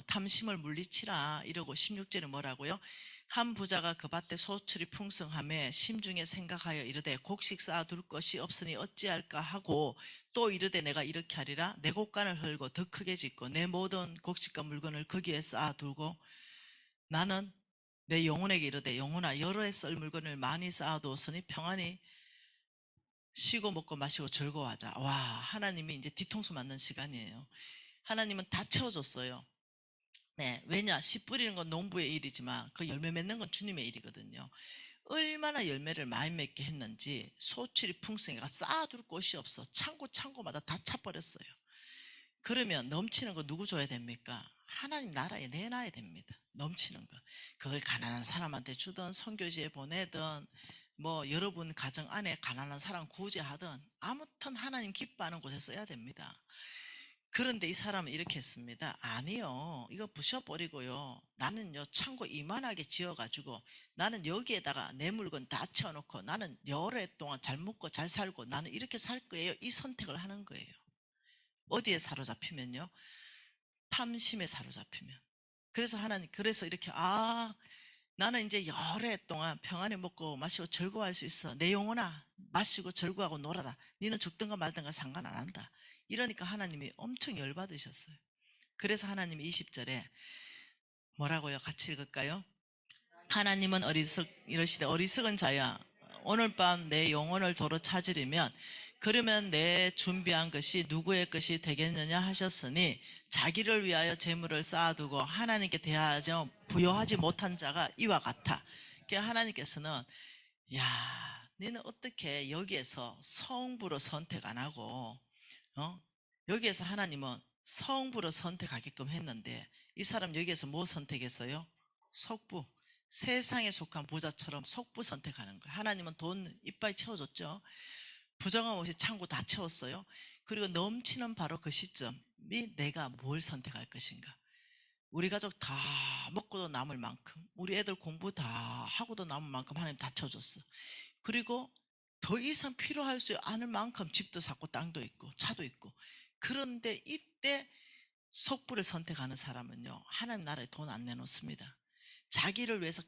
탐심을 물리치라 이러고 16절에 뭐라고요? 한 부자가 그 밭에 소출이 풍성하며 심중에 생각하여 이르되 곡식 쌓아둘 것이 없으니 어찌할까 하고 또 이르되 내가 이렇게 하리라 내 곡간을 헐고 더 크게 짓고 내 모든 곡식과 물건을 거기에 쌓아두고 나는 내 영혼에게 이르되 영혼아 여러 해 썰 물건을 많이 쌓아두었으니 평안히 쉬고 먹고 마시고 즐거워하자. 와, 하나님이 이제 뒤통수 맞는 시간이에요. 하나님은 다 채워줬어요. 네, 왜냐? 씨 뿌리는 건 농부의 일이지만 그 열매 맺는 건 주님의 일이거든요. 얼마나 열매를 많이 맺게 했는지 소출이 풍성해가 쌓아둘 곳이 없어. 창고마다 다 차버렸어요. 그러면 넘치는 거 누구 줘야 됩니까? 하나님 나라에 내놔야 됩니다. 넘치는 거. 그걸 가난한 사람한테 주든 선교지에 보내든 뭐 여러분 가정 안에 가난한 사람 구제하든 아무튼 하나님 기뻐하는 곳에 써야 됩니다. 그런데 이 사람은 이렇게 했습니다. 아니요. 이거 부셔버리고요. 나는요, 창고 이만하게 지어가지고 나는 여기에다가 내 물건 다 채워놓고 나는 여러 해 동안 잘 먹고 잘 살고 나는 이렇게 살 거예요. 이 선택을 하는 거예요. 어디에 사로잡히면요? 탐심에 사로잡히면. 그래서 하나님, 그래서 이렇게, 나는 이제 여러 해 동안 평안히 먹고 마시고 즐거워할 수 있어. 내 영혼아, 마시고 즐거워하고 놀아라. 니는 죽든가 말든가 상관 안 한다. 이러니까 하나님이 엄청 열받으셨어요. 그래서 하나님이 20절에 뭐라고요? 같이 읽을까요? 하나님은 이러시되 어리석은 자야 오늘 밤 내 영혼을 도로 찾으려면 그러면 내 준비한 것이 누구의 것이 되겠느냐 하셨으니 자기를 위하여 재물을 쌓아두고 하나님께 대하여 부여하지 못한 자가 이와 같아. 그러니까 하나님께서는 야, 너는 어떻게 여기에서 성부로 선택 안 하고 여기에서 하나님은 성부로 선택하게끔 했는데 이 사람 여기에서 뭐 선택했어요? 속부. 세상에 속한 부자처럼 속부 선택하는 거예요. 하나님은 돈 이빨 채워줬죠. 부정함 없이 창고 다 채웠어요. 그리고 넘치는 바로 그 시점이 내가 뭘 선택할 것인가. 우리 가족 다 먹고도 남을 만큼 우리 애들 공부 다 하고도 남을 만큼 하나님 다 채워줬어. 그리고 더 이상 필요할 수 않을 만큼 집도 샀고 땅도 있고 차도 있고 그런데 이때 속부를 선택하는 사람은요 하나님 나라에 돈 안 내놓습니다. 자기를 위해서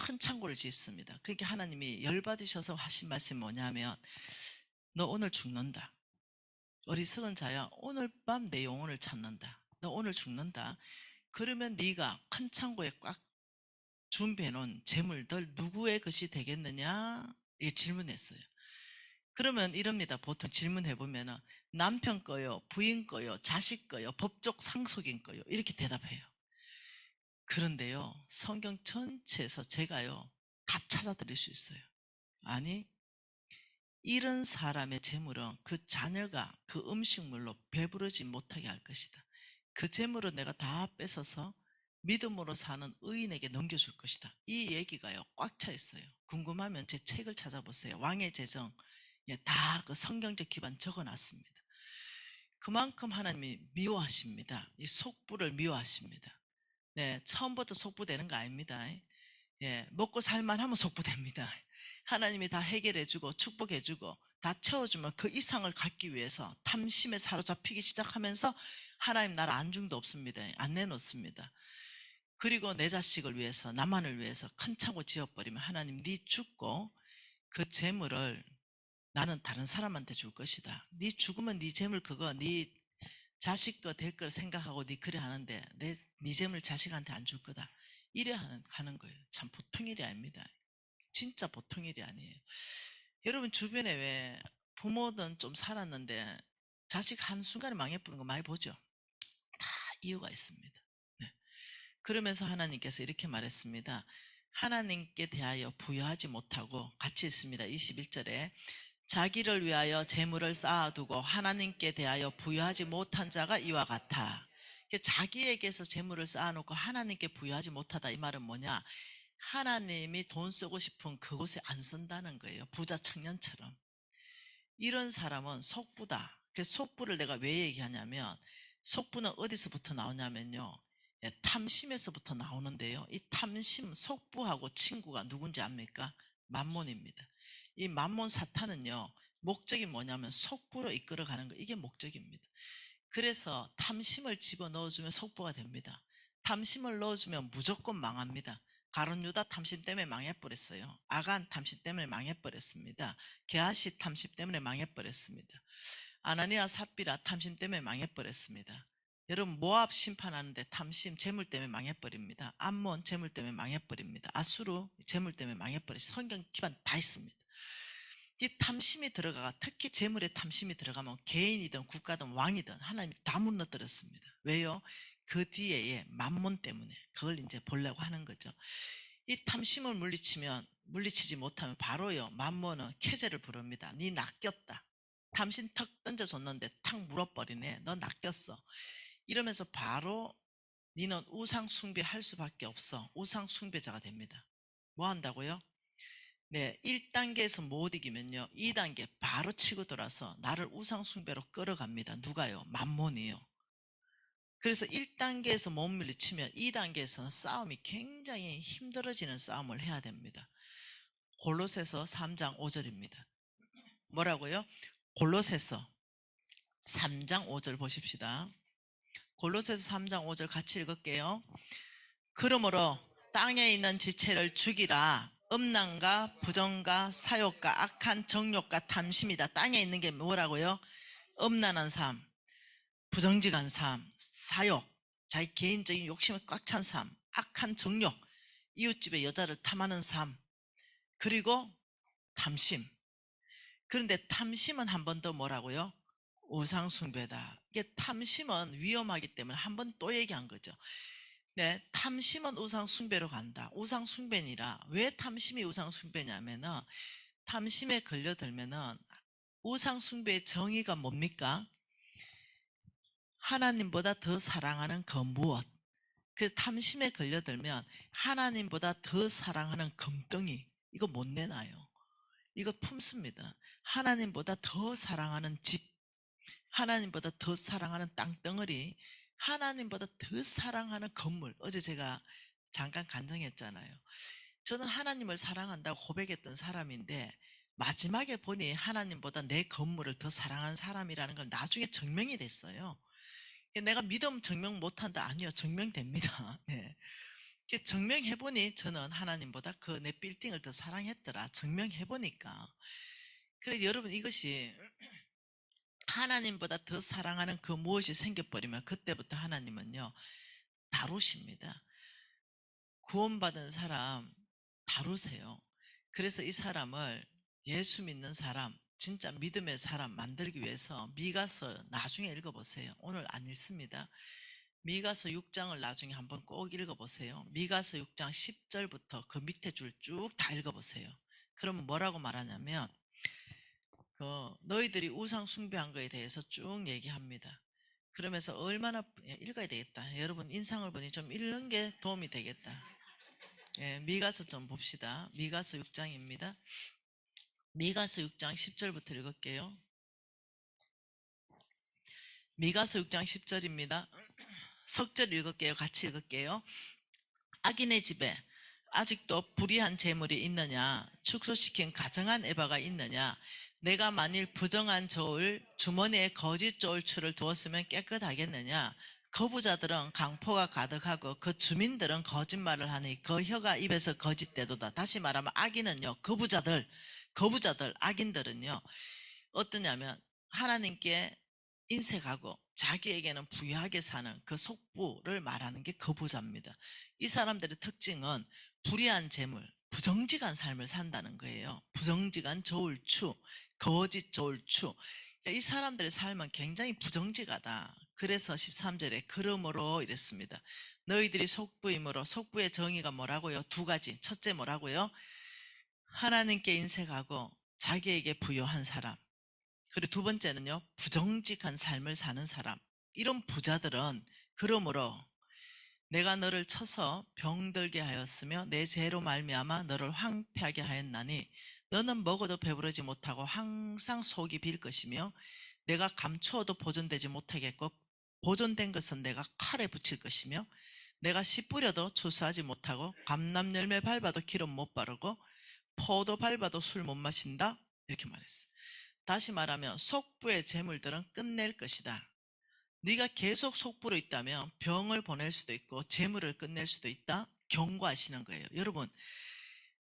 큰 창고를 짓습니다. 그러니까 하나님이 열받으셔서 하신 말씀이 뭐냐면 너 오늘 죽는다. 어리석은 자야 오늘 밤 내 영혼을 찾는다. 너 오늘 죽는다. 그러면 네가 큰 창고에 꽉 준비해놓은 재물들 누구의 것이 되겠느냐? 이게 질문했어요. 그러면 이럽니다. 보통 질문해보면 남편 거요, 부인 거요, 자식 거요, 법적 상속인 거요 이렇게 대답해요. 그런데요 성경 전체에서 제가요 다 찾아드릴 수 있어요. 아니 이런 사람의 재물은 그 자녀가 그 음식물로 배부르지 못하게 할 것이다. 그 재물을 내가 다 뺏어서 믿음으로 사는 의인에게 넘겨줄 것이다. 이 얘기가요 꽉 차 있어요. 궁금하면 제 책을 찾아보세요. 왕의 재정 다 그 성경적 기반 적어놨습니다. 그만큼 하나님이 미워하십니다. 이 속부를 미워하십니다. 네, 처음부터 속부되는 거 아닙니다. 예, 먹고 살만 하면 속부됩니다. 하나님이 다 해결해주고 축복해주고 다 채워주면 그 이상을 갖기 위해서 탐심에 사로잡히기 시작하면서 하나님 나라 안중도 없습니다. 안 내놓습니다. 그리고 내 자식을 위해서 나만을 위해서 큰 창고 지어버리면 하나님 네 죽고 그 재물을 나는 다른 사람한테 줄 것이다. 네 죽으면 네 재물 그거 네 자식 거 될 걸 생각하고 네 그래 하는데 네 재물 자식한테 안 줄 거다. 이래 하는 거예요. 참 보통 일이 아닙니다. 진짜 보통 일이 아니에요. 여러분 주변에 왜 부모든 좀 살았는데 자식 한순간에 망해버리는 거 많이 보죠. 다 이유가 있습니다. 네. 그러면서 하나님께서 이렇게 말했습니다. 하나님께 대하여 부여하지 못하고 같이 있습니다. 21절에 자기를 위하여 재물을 쌓아두고 하나님께 대하여 부여하지 못한 자가 이와 같아. 자기에게서 재물을 쌓아놓고 하나님께 부여하지 못하다 이 말은 뭐냐? 하나님이 돈 쓰고 싶은 그곳에 안 쓴다는 거예요. 부자 청년처럼. 이런 사람은 속부다. 그 속부를 내가 왜 얘기하냐면 속부는 어디서부터 나오냐면요. 탐심에서부터 나오는데요. 이 탐심, 속부하고 친구가 누군지 압니까? 만몬입니다. 이 만몬 사탄은요. 목적이 뭐냐면 속부로 이끌어가는 거. 이게 목적입니다. 그래서 탐심을 집어넣어주면 속부가 됩니다. 탐심을 넣어주면 무조건 망합니다. 가룟 유다 탐심 때문에 망해버렸어요. 아간 탐심 때문에 망해버렸습니다. 게하시 탐심 때문에 망해버렸습니다. 아나니아 삽비라 탐심 때문에 망해버렸습니다. 여러분 모압 심판하는데 탐심 재물 때문에 망해버립니다. 암몬 재물 때문에 망해버립니다. 아수르 재물 때문에 망해버렸어요. 성경 기반 다 있습니다. 이 탐심이 들어가 특히 재물에 탐심이 들어가면 개인이든 국가든 왕이든 하나님이 다 무너뜨렸습니다. 왜요? 그 뒤에 만몬 때문에 그걸 이제 보려고 하는 거죠. 이 탐심을 물리치지 못하면 바로요 만몬은 쾌재를 부릅니다. 네 낚였다. 탐심 턱 던져줬는데 탁 물어버리네. 너 낚였어. 이러면서 바로 너는 우상 숭배할 수밖에 없어. 우상 숭배자가 됩니다. 뭐 한다고요? 네, 1단계에서 못 이기면요 2단계 바로 치고 돌아서 나를 우상 숭배로 끌어갑니다. 누가요? 만몬이요. 그래서 1단계에서 못 물리치면 2단계에서는 싸움이 굉장히 힘들어지는 싸움을 해야 됩니다. 골로새서 3장 5절입니다. 뭐라고요? 골로새서 3장 5절 보십시다. 골로새서 3장 5절 같이 읽을게요. 그러므로 땅에 있는 지체를 죽이라. 음란과 부정과 사욕과 악한 정욕과 탐심이다. 땅에 있는 게 뭐라고요? 음란한 삶, 부정직한 삶, 사욕, 자기 개인적인 욕심에 꽉 찬 삶, 악한 정욕, 이웃집의 여자를 탐하는 삶, 그리고 탐심. 그런데 탐심은 한 번 더 뭐라고요? 우상숭배다. 이게 탐심은 위험하기 때문에 한 번 또 얘기한 거죠. 네, 탐심은 우상숭배로 간다. 우상숭배니라. 왜 탐심이 우상숭배냐면은 탐심에 걸려들면은 우상숭배의 정의가 뭡니까? 하나님보다 더 사랑하는 그 무엇. 그 탐심에 걸려들면 하나님보다 더 사랑하는 금덩이. 이거 못 내놔요. 이거 품습니다. 하나님보다 더 사랑하는 집, 하나님보다 더 사랑하는 땅덩어리, 하나님보다 더 사랑하는 건물. 어제 제가 잠깐 간증했잖아요. 저는 하나님을 사랑한다고 고백했던 사람인데 마지막에 보니 하나님보다 내 건물을 더 사랑하는 사람이라는 걸 나중에 증명이 됐어요. 내가 믿음 증명 못한다? 아니요. 증명됩니다. 네. 증명해보니 저는 하나님보다 그 내 빌딩을 더 사랑했더라. 증명해보니까. 그래서 여러분 이것이 하나님보다 더 사랑하는 그 무엇이 생겨버리면 그때부터 하나님은요 다루십니다. 구원받은 사람 다루세요. 그래서 이 사람을 예수 믿는 사람, 진짜 믿음의 사람 만들기 위해서 미가서 나중에 읽어보세요. 오늘 안 읽습니다. 미가서 6장을 나중에 한번 꼭 읽어보세요. 미가서 6장 10절부터 그 밑에 줄 쭉 다 읽어보세요. 그러면 뭐라고 말하냐면 너희들이 우상 숭배한 거에 대해서 쭉 얘기합니다. 그러면서 얼마나 읽어야 되겠다. 여러분 인상을 보니 좀 읽는 게 도움이 되겠다. 미가서 좀 봅시다. 미가서 6장입니다. 미가서 6장 10절부터 읽을게요. 미가서 6장 10절입니다. 석절 읽을게요. 같이 읽을게요. 악인의 집에 아직도 불의한 재물이 있느냐? 축소시킨 가정한 에바가 있느냐? 내가 만일 부정한 저울, 주머니에 거짓 저울추를 두었으면 깨끗하겠느냐? 거부자들은 강포가 가득하고 그 주민들은 거짓말을 하니 그 혀가 입에서 거짓되도다. 다시 말하면 악인은요, 거부자들, 악인들은요, 어떠냐면 하나님께 인색하고 자기에게는 부유하게 사는 그 속부를 말하는 게 거부자입니다. 이 사람들의 특징은 불의한 재물, 부정직한 삶을 산다는 거예요. 부정직한 저울추, 거짓 저울추. 이 사람들의 삶은 굉장히 부정직하다. 그래서 13절에 그러므로 이랬습니다. 너희들이 속부이므로, 속부의 정의가 뭐라고요? 두 가지. 첫째 뭐라고요? 하나님께 인색하고 자기에게 부유한 사람. 그리고 두 번째는요, 부정직한 삶을 사는 사람. 이런 부자들은 그러므로 내가 너를 쳐서 병들게 하였으며 내 죄로 말미암아 너를 황폐하게 하였나니 너는 먹어도 배부르지 못하고 항상 속이 빌 것이며 내가 감추어도 보존되지 못하겠고 보존된 것은 내가 칼에 붙일 것이며 내가 씨 뿌려도 추수하지 못하고 감람 열매 밟아도 기름 못 바르고 포도 밟아도 술 못 마신다. 이렇게 말했어요. 다시 말하면 속부의 재물들은 끝낼 것이다. 네가 계속 속부로 있다면 병을 보낼 수도 있고 재물을 끝낼 수도 있다. 경고하시는 거예요. 여러분,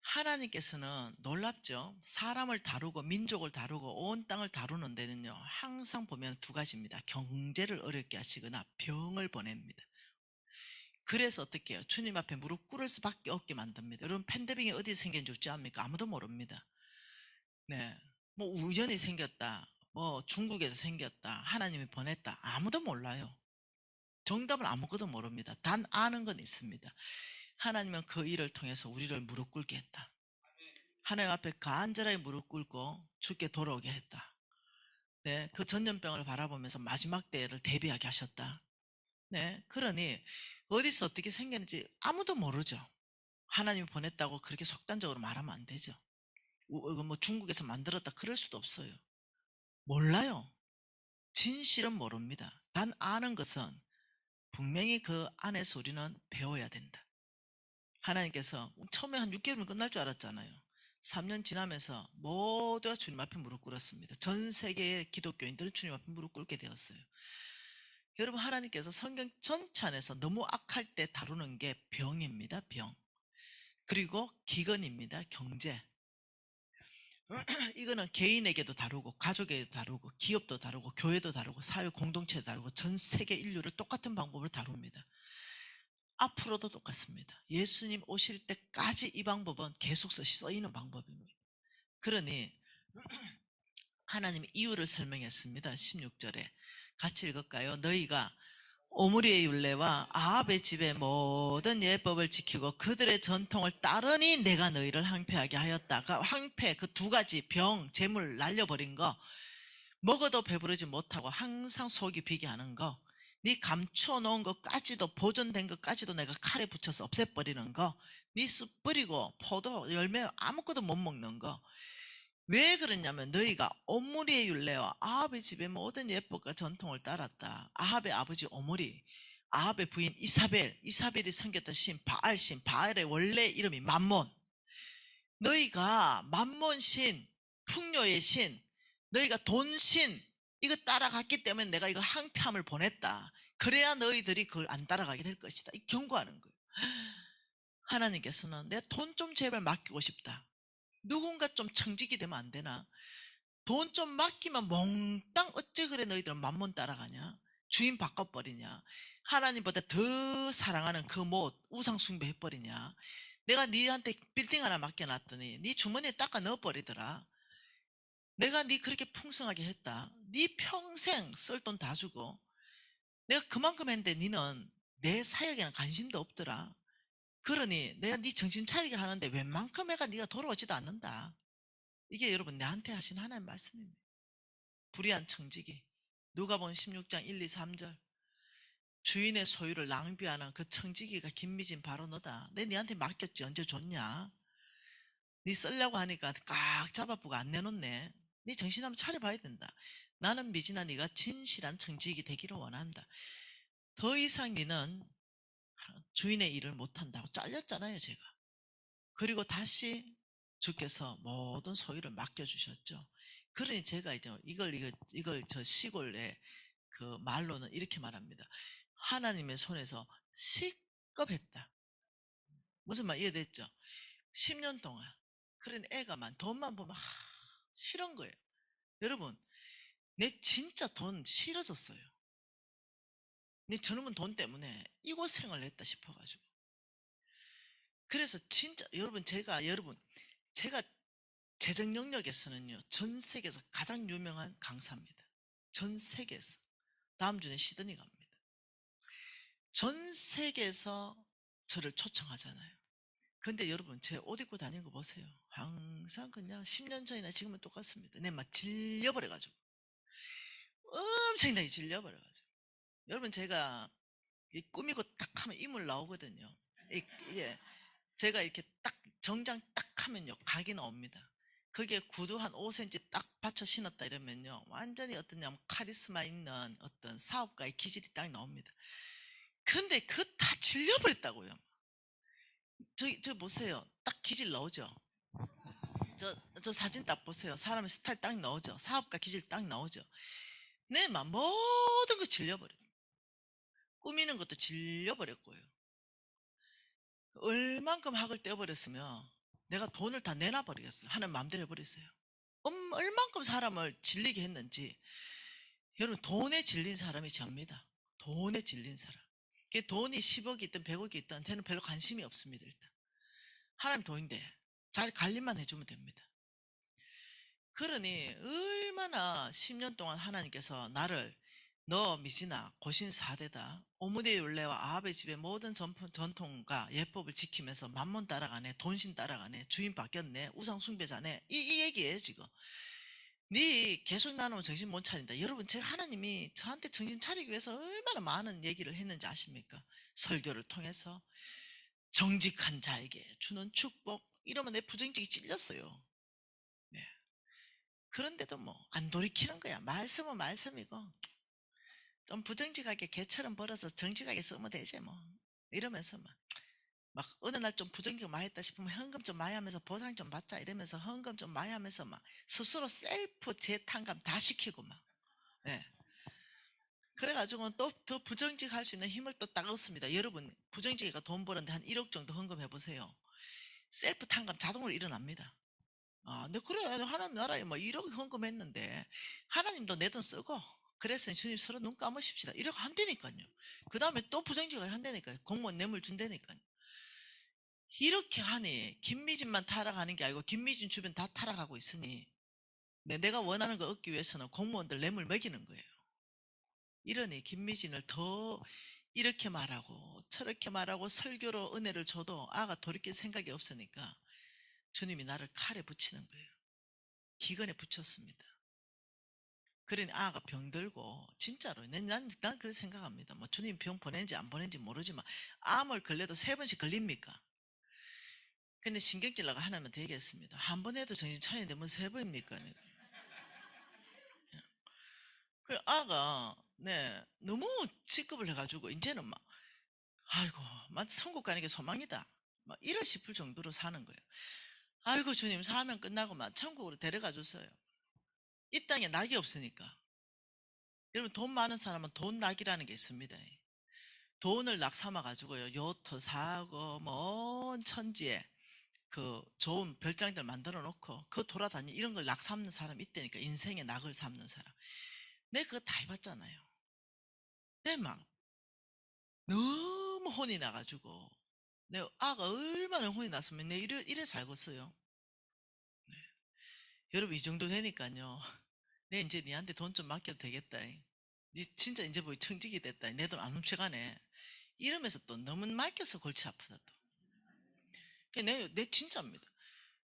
하나님께서는 놀랍죠. 사람을 다루고 민족을 다루고 온 땅을 다루는 데는요, 항상 보면 두 가지입니다. 경제를 어렵게 하시거나 병을 보냅니다. 그래서 어떻게 해요? 주님 앞에 무릎 꿇을 수밖에 없게 만듭니다. 여러분, 팬데믹이 어디서 생겼는지 알지 않습니까? 아무도 모릅니다. 네, 뭐 우연히 생겼다, 뭐 중국에서 생겼다, 하나님이 보냈다, 아무도 몰라요. 정답은 아무것도 모릅니다. 단 아는 건 있습니다. 하나님은 그 일을 통해서 우리를 무릎 꿇게 했다. 하나님 앞에 간절하게 무릎 꿇고 주께 돌아오게 했다. 네, 그 전염병을 바라보면서 마지막 때를 대비하게 하셨다. 네, 그러니 어디서 어떻게 생겼는지 아무도 모르죠. 하나님이 보냈다고 그렇게 속단적으로 말하면 안 되죠. 이거 뭐 중국에서 만들었다 그럴 수도 없어요. 몰라요. 진실은 모릅니다. 단 아는 것은 분명히 그 안에서 우리는 배워야 된다. 하나님께서 처음에 한 6개월이면 끝날 줄 알았잖아요. 3년 지나면서 모두가 주님 앞에 무릎 꿇었습니다. 전 세계의 기독교인들은 주님 앞에 무릎 꿇게 되었어요. 여러분, 하나님께서 성경 전체 안에서 너무 악할 때 다루는 게 병입니다. 병. 그리고 기근입니다. 경제. 이거는 개인에게도 다루고 가족에게도 다루고 기업도 다루고 교회도 다루고 사회 공동체도 다루고 전 세계 인류를 똑같은 방법을 다룹니다. 앞으로도 똑같습니다. 예수님 오실 때까지 이 방법은 계속 쓰이는 방법입니다. 그러니 하나님이 이유를 설명했습니다. 16절에 같이 읽을까요? 너희가 오므리의 율례와 아합의 집의 모든 예법을 지키고 그들의 전통을 따르니 내가 너희를 황폐하게 하였다. 그 황폐, 그 두 가지 병, 재물 날려버린 거, 먹어도 배부르지 못하고 항상 속이 비게 하는 거, 네 감추어 놓은 것까지도 보존된 것까지도 내가 칼에 붙여서 없애버리는 거, 네 쑥 뿌리고 포도 열매 아무것도 못 먹는 거. 왜 그러냐면 너희가 오므리의 율례와 아합의 집의 모든 예법과 전통을 따랐다. 아합의 아버지 오므리, 아합의 부인 이사벨이 섬겼던 신 바알신, 바알의 원래 이름이 맘몬. 너희가 맘몬신, 풍요의 신, 너희가 돈신, 이거 따라갔기 때문에 내가 이거 항폐함을 보냈다. 그래야 너희들이 그걸 안 따라가게 될 것이다. 이 경고하는 거예요. 하나님께서는 내 돈 좀 제발 맡기고 싶다. 누군가 좀 청직이 되면 안 되나? 돈 좀 맡기면 몽땅 어째 그래 너희들은 맘몬 따라가냐? 주인 바꿔버리냐? 하나님보다 더 사랑하는 그 못 우상 숭배해버리냐? 내가 네한테 빌딩 하나 맡겨놨더니 네 주머니에 닦아 넣어버리더라. 내가 네 그렇게 풍성하게 했다. 네 평생 쓸 돈 다 주고 내가 그만큼 했는데 네는 내 사역에는 관심도 없더라. 그러니 내가 네 정신 차리게 하는데 웬만큼 해가 네가 돌아오지도 않는다. 이게 여러분 내한테 하신 하나님 말씀입니다. 불의한 청지기. 누가복음 16장 1, 2, 3절. 주인의 소유를 낭비하는 그 청지기가 김미진 바로 너다. 내 니한테 맡겼지 언제 줬냐? 니 쓰려고 하니까 깍 잡아보고 안 내놓네. 니 정신 한번 차려봐야 된다. 나는 미진아 네가 진실한 청지기 되기를 원한다. 더 이상 니는 주인의 일을 못한다고 잘렸잖아요 제가. 그리고 다시 주께서 모든 소유를 맡겨주셨죠. 그러니 제가 이제 이걸 저 시골에 그 말로는 이렇게 말합니다. 하나님의 손에서 시겁했다. 무슨 말 이해됐죠? 10년 동안. 그런 애가만 돈만 보면 싫은 거예요. 여러분, 내 진짜 돈 싫어졌어요. 내 저놈은 돈 때문에 이고생을 했다 싶어가지고. 그래서 진짜 제가 재정 영역에서는요, 전 세계에서 가장 유명한 강사입니다. 전 세계에서. 다음 주에 시드니 갑니다. 전 세계에서 저를 초청하잖아요. 근데 여러분, 제 옷 입고 다니는 거 보세요. 항상 그냥 10년 전이나 지금은 똑같습니다. 내 막 질려버려가지고. 엄청나게 질려버려가지고. 여러분, 제가 이 꾸미고 딱 하면 이물 나오거든요. 예. 제가 이렇게 딱 정장 딱 하면요, 각이 나옵니다. 그게 구두 한 5cm 딱 받쳐 신었다 이러면요, 완전히 어떠냐면 카리스마 있는 어떤 사업가의 기질이 딱 나옵니다. 근데 그 다 질려버렸다고요. 저 보세요. 딱 기질 나오죠. 저 사진 딱 보세요. 사람의 스타일 딱 나오죠. 사업가 기질 딱 나오죠. 내 막 모든 거 질려버려요. 꾸미는 것도 질려버렸고요. 얼만큼 학을 떼어버렸으면 내가 돈을 다 내놔버리겠어요. 하는 마음대로 해버렸어요. 얼만큼 사람을 질리게 했는지. 여러분, 돈에 질린 사람이 접니다. 돈에 질린 사람. 돈이 10억이 있든 100억이 있든 걔는 별로 관심이 없습니다. 일단 하나님 돈인데 잘 관리만 해주면 됩니다. 그러니 얼마나 10년 동안 하나님께서 나를, 너 미진아 고신 4대다, 오므리의 율례와 아합의 집의 모든 전통과 예법을 지키면서 만몬 따라가네, 돈신 따라가네, 주인 바뀌었네, 우상 숭배자네, 이 얘기예요 지금. 네 계속 나누면 정신 못 차린다. 여러분, 제가 하나님이 저한테 정신 차리기 위해서 얼마나 많은 얘기를 했는지 아십니까? 설교를 통해서 정직한 자에게 주는 축복, 이러면 내 부정직이 찔렸어요. 네. 그런데도 뭐 안 돌이키는 거야. 말씀은 말씀이고 좀 부정직하게 개처럼 벌어서 정직하게 쓰면 되지 뭐, 이러면서 막 어느 날 좀 부정직 많이 했다 싶으면 헌금 좀 많이 하면서 보상 좀 받자 이러면서 헌금 좀 많이 하면서 막 스스로 셀프 재탕감 다 시키고 막. 예. 그래가지고 또 더 부정직할 수 있는 힘을 또 딱 얻습니다. 여러분, 부정직이가 돈 버는데 한 1억 정도 헌금해 보세요. 셀프 탕감 자동으로 일어납니다. 근데 그래, 하나님 나라에 뭐 1억 헌금했는데 하나님도 내 돈 쓰고 그래서 주님 서로 눈 감으십시다, 이렇게 한다니까요. 그 다음에 또 부정직하게 한다니까요. 공무원 뇌물 준다니까요. 이렇게 하니 김미진만 타락하는 게 아니고 김미진 주변 다 타락하고 있으니 내가 원하는 걸 얻기 위해서는 공무원들 뇌물 먹이는 거예요. 이러니 김미진을 더 이렇게 말하고 저렇게 말하고 설교로 은혜를 줘도 아가 돌이킬 생각이 없으니까 주님이 나를 칼에 붙이는 거예요. 기근에 붙였습니다. 그러니 아가 병들고, 진짜로 난 그렇게 생각합니다. 뭐 주님 병 보낸지 안 보낸지 모르지만 암을 걸려도 3번씩 걸립니까? 근데 신경질나가 하나면 되겠습니다. 한 번 해도 정신 차리는데 뭐 3번입니까? 그 아가 너무 직급을 해가지고 이제는 막 아이고, 막 천국 가는 게 소망이다, 막 이러 싶을 정도로 사는 거예요. 아이고 주님, 사면 끝나고 막 천국으로 데려가 줬어요. 이 땅에 낙이 없으니까. 여러분, 돈 많은 사람은 돈 낙이라는 게 있습니다. 돈을 낙 삼아 가지고요, 요트 사고 뭐 온 천지에 그 좋은 별장들 만들어 놓고 그 돌아다니, 이런 걸 낙 삼는 사람이 있다니까. 인생의 낙을 삼는 사람. 내 그거 다 해봤잖아요. 내 막 너무 혼이 나가지고, 내 아가 얼마나 혼이 났으면 내 이래 살겠어요. 네. 여러분, 이 정도 되니까요, 내 이제 니한테 돈 좀 맡겨도 되겠다. 니 진짜 이제 뭐 청직이 됐다. 내 돈 안 훔쳐가네. 이러면서 또 너무 맡겨서 골치 아프다 또. 내 진짜입니다.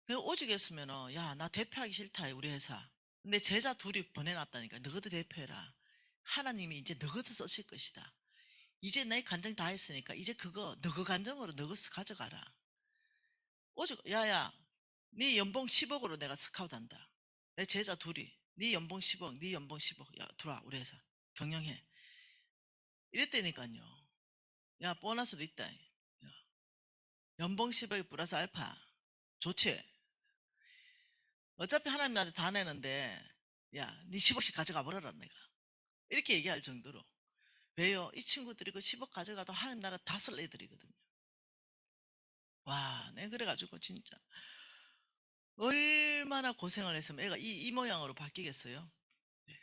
내가 오죽했으면은, 야, 나 대표하기 싫다, 우리 회사. 내 제자 둘이 보내놨다니까. 너희들 대표해라. 하나님이 이제 너희들 쓰실 것이다. 이제 내 간증 다 했으니까 이제 그거 너희 간증으로 너희들 가져가라. 오죽, 야야, 네 연봉 10억으로 내가 스카우트한다. 내 제자 둘이 네 연봉 10억, 네 연봉 10억. 야, 들어와 우리 회사 경영해. 이랬다니까요. 야, 보너스도 있다. 야, 연봉 10억 플러스 알파. 좋지. 어차피 하나님 나한테 다 내는데 야, 네 10억씩 가져가 버려라 내가. 이렇게 얘기할 정도로. 왜요? 이 친구들이 그 10억 가져가도 하나님 나라 다 쓸 애들이거든요. 와, 내가 그래가지고 진짜 얼마나 고생을 했으면 애가 이 모양으로 바뀌겠어요? 네.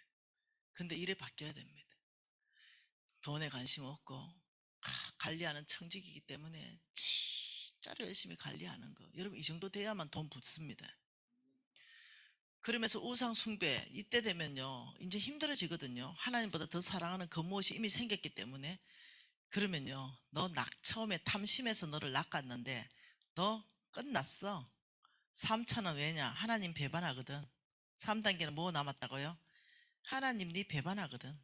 근데 이래 바뀌어야 됩니다. 돈에 관심 없고 관리하는 청직이기 때문에 진짜로 열심히 관리하는 거. 여러분 이 정도 돼야만 돈 붙습니다. 그러면서 우상 숭배 이때 되면요 이제 힘들어지거든요. 하나님보다 더 사랑하는 그 무엇이 이미 생겼기 때문에. 그러면요 너 처음에 탐심해서 너를 낚았는데 너 끝났어. 3차는 왜냐? 하나님 배반하거든. 3단계는 뭐 남았다고요? 하나님 네 배반하거든.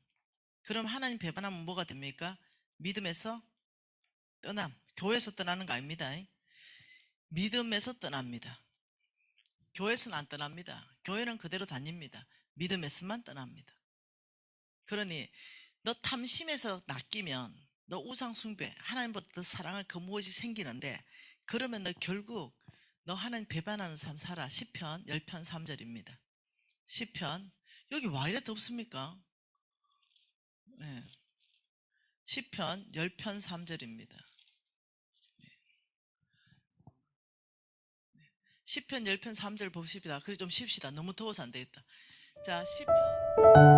그럼 하나님 배반하면 뭐가 됩니까? 믿음에서 떠남. 교회에서 떠나는 거 아닙니다. 믿음에서 떠납니다. 교회에서는 안 떠납니다. 교회는 그대로 다닙니다. 믿음에서만 떠납니다. 그러니 너 탐심에서 낚이면 너 우상 숭배, 하나님보다 더 사랑할 그 무엇이 생기는데 그러면 너 결국 너 하나님 배반하는 삶 살아. 시편 10편 3절입니다. 시편 여기 와 이래 덥습니까? 네. 시편 10편 3절입니다. 시편 10편 3절 봅시다. 그래 좀 쉽시다. 너무 더워서 안 되겠다. 자, 시편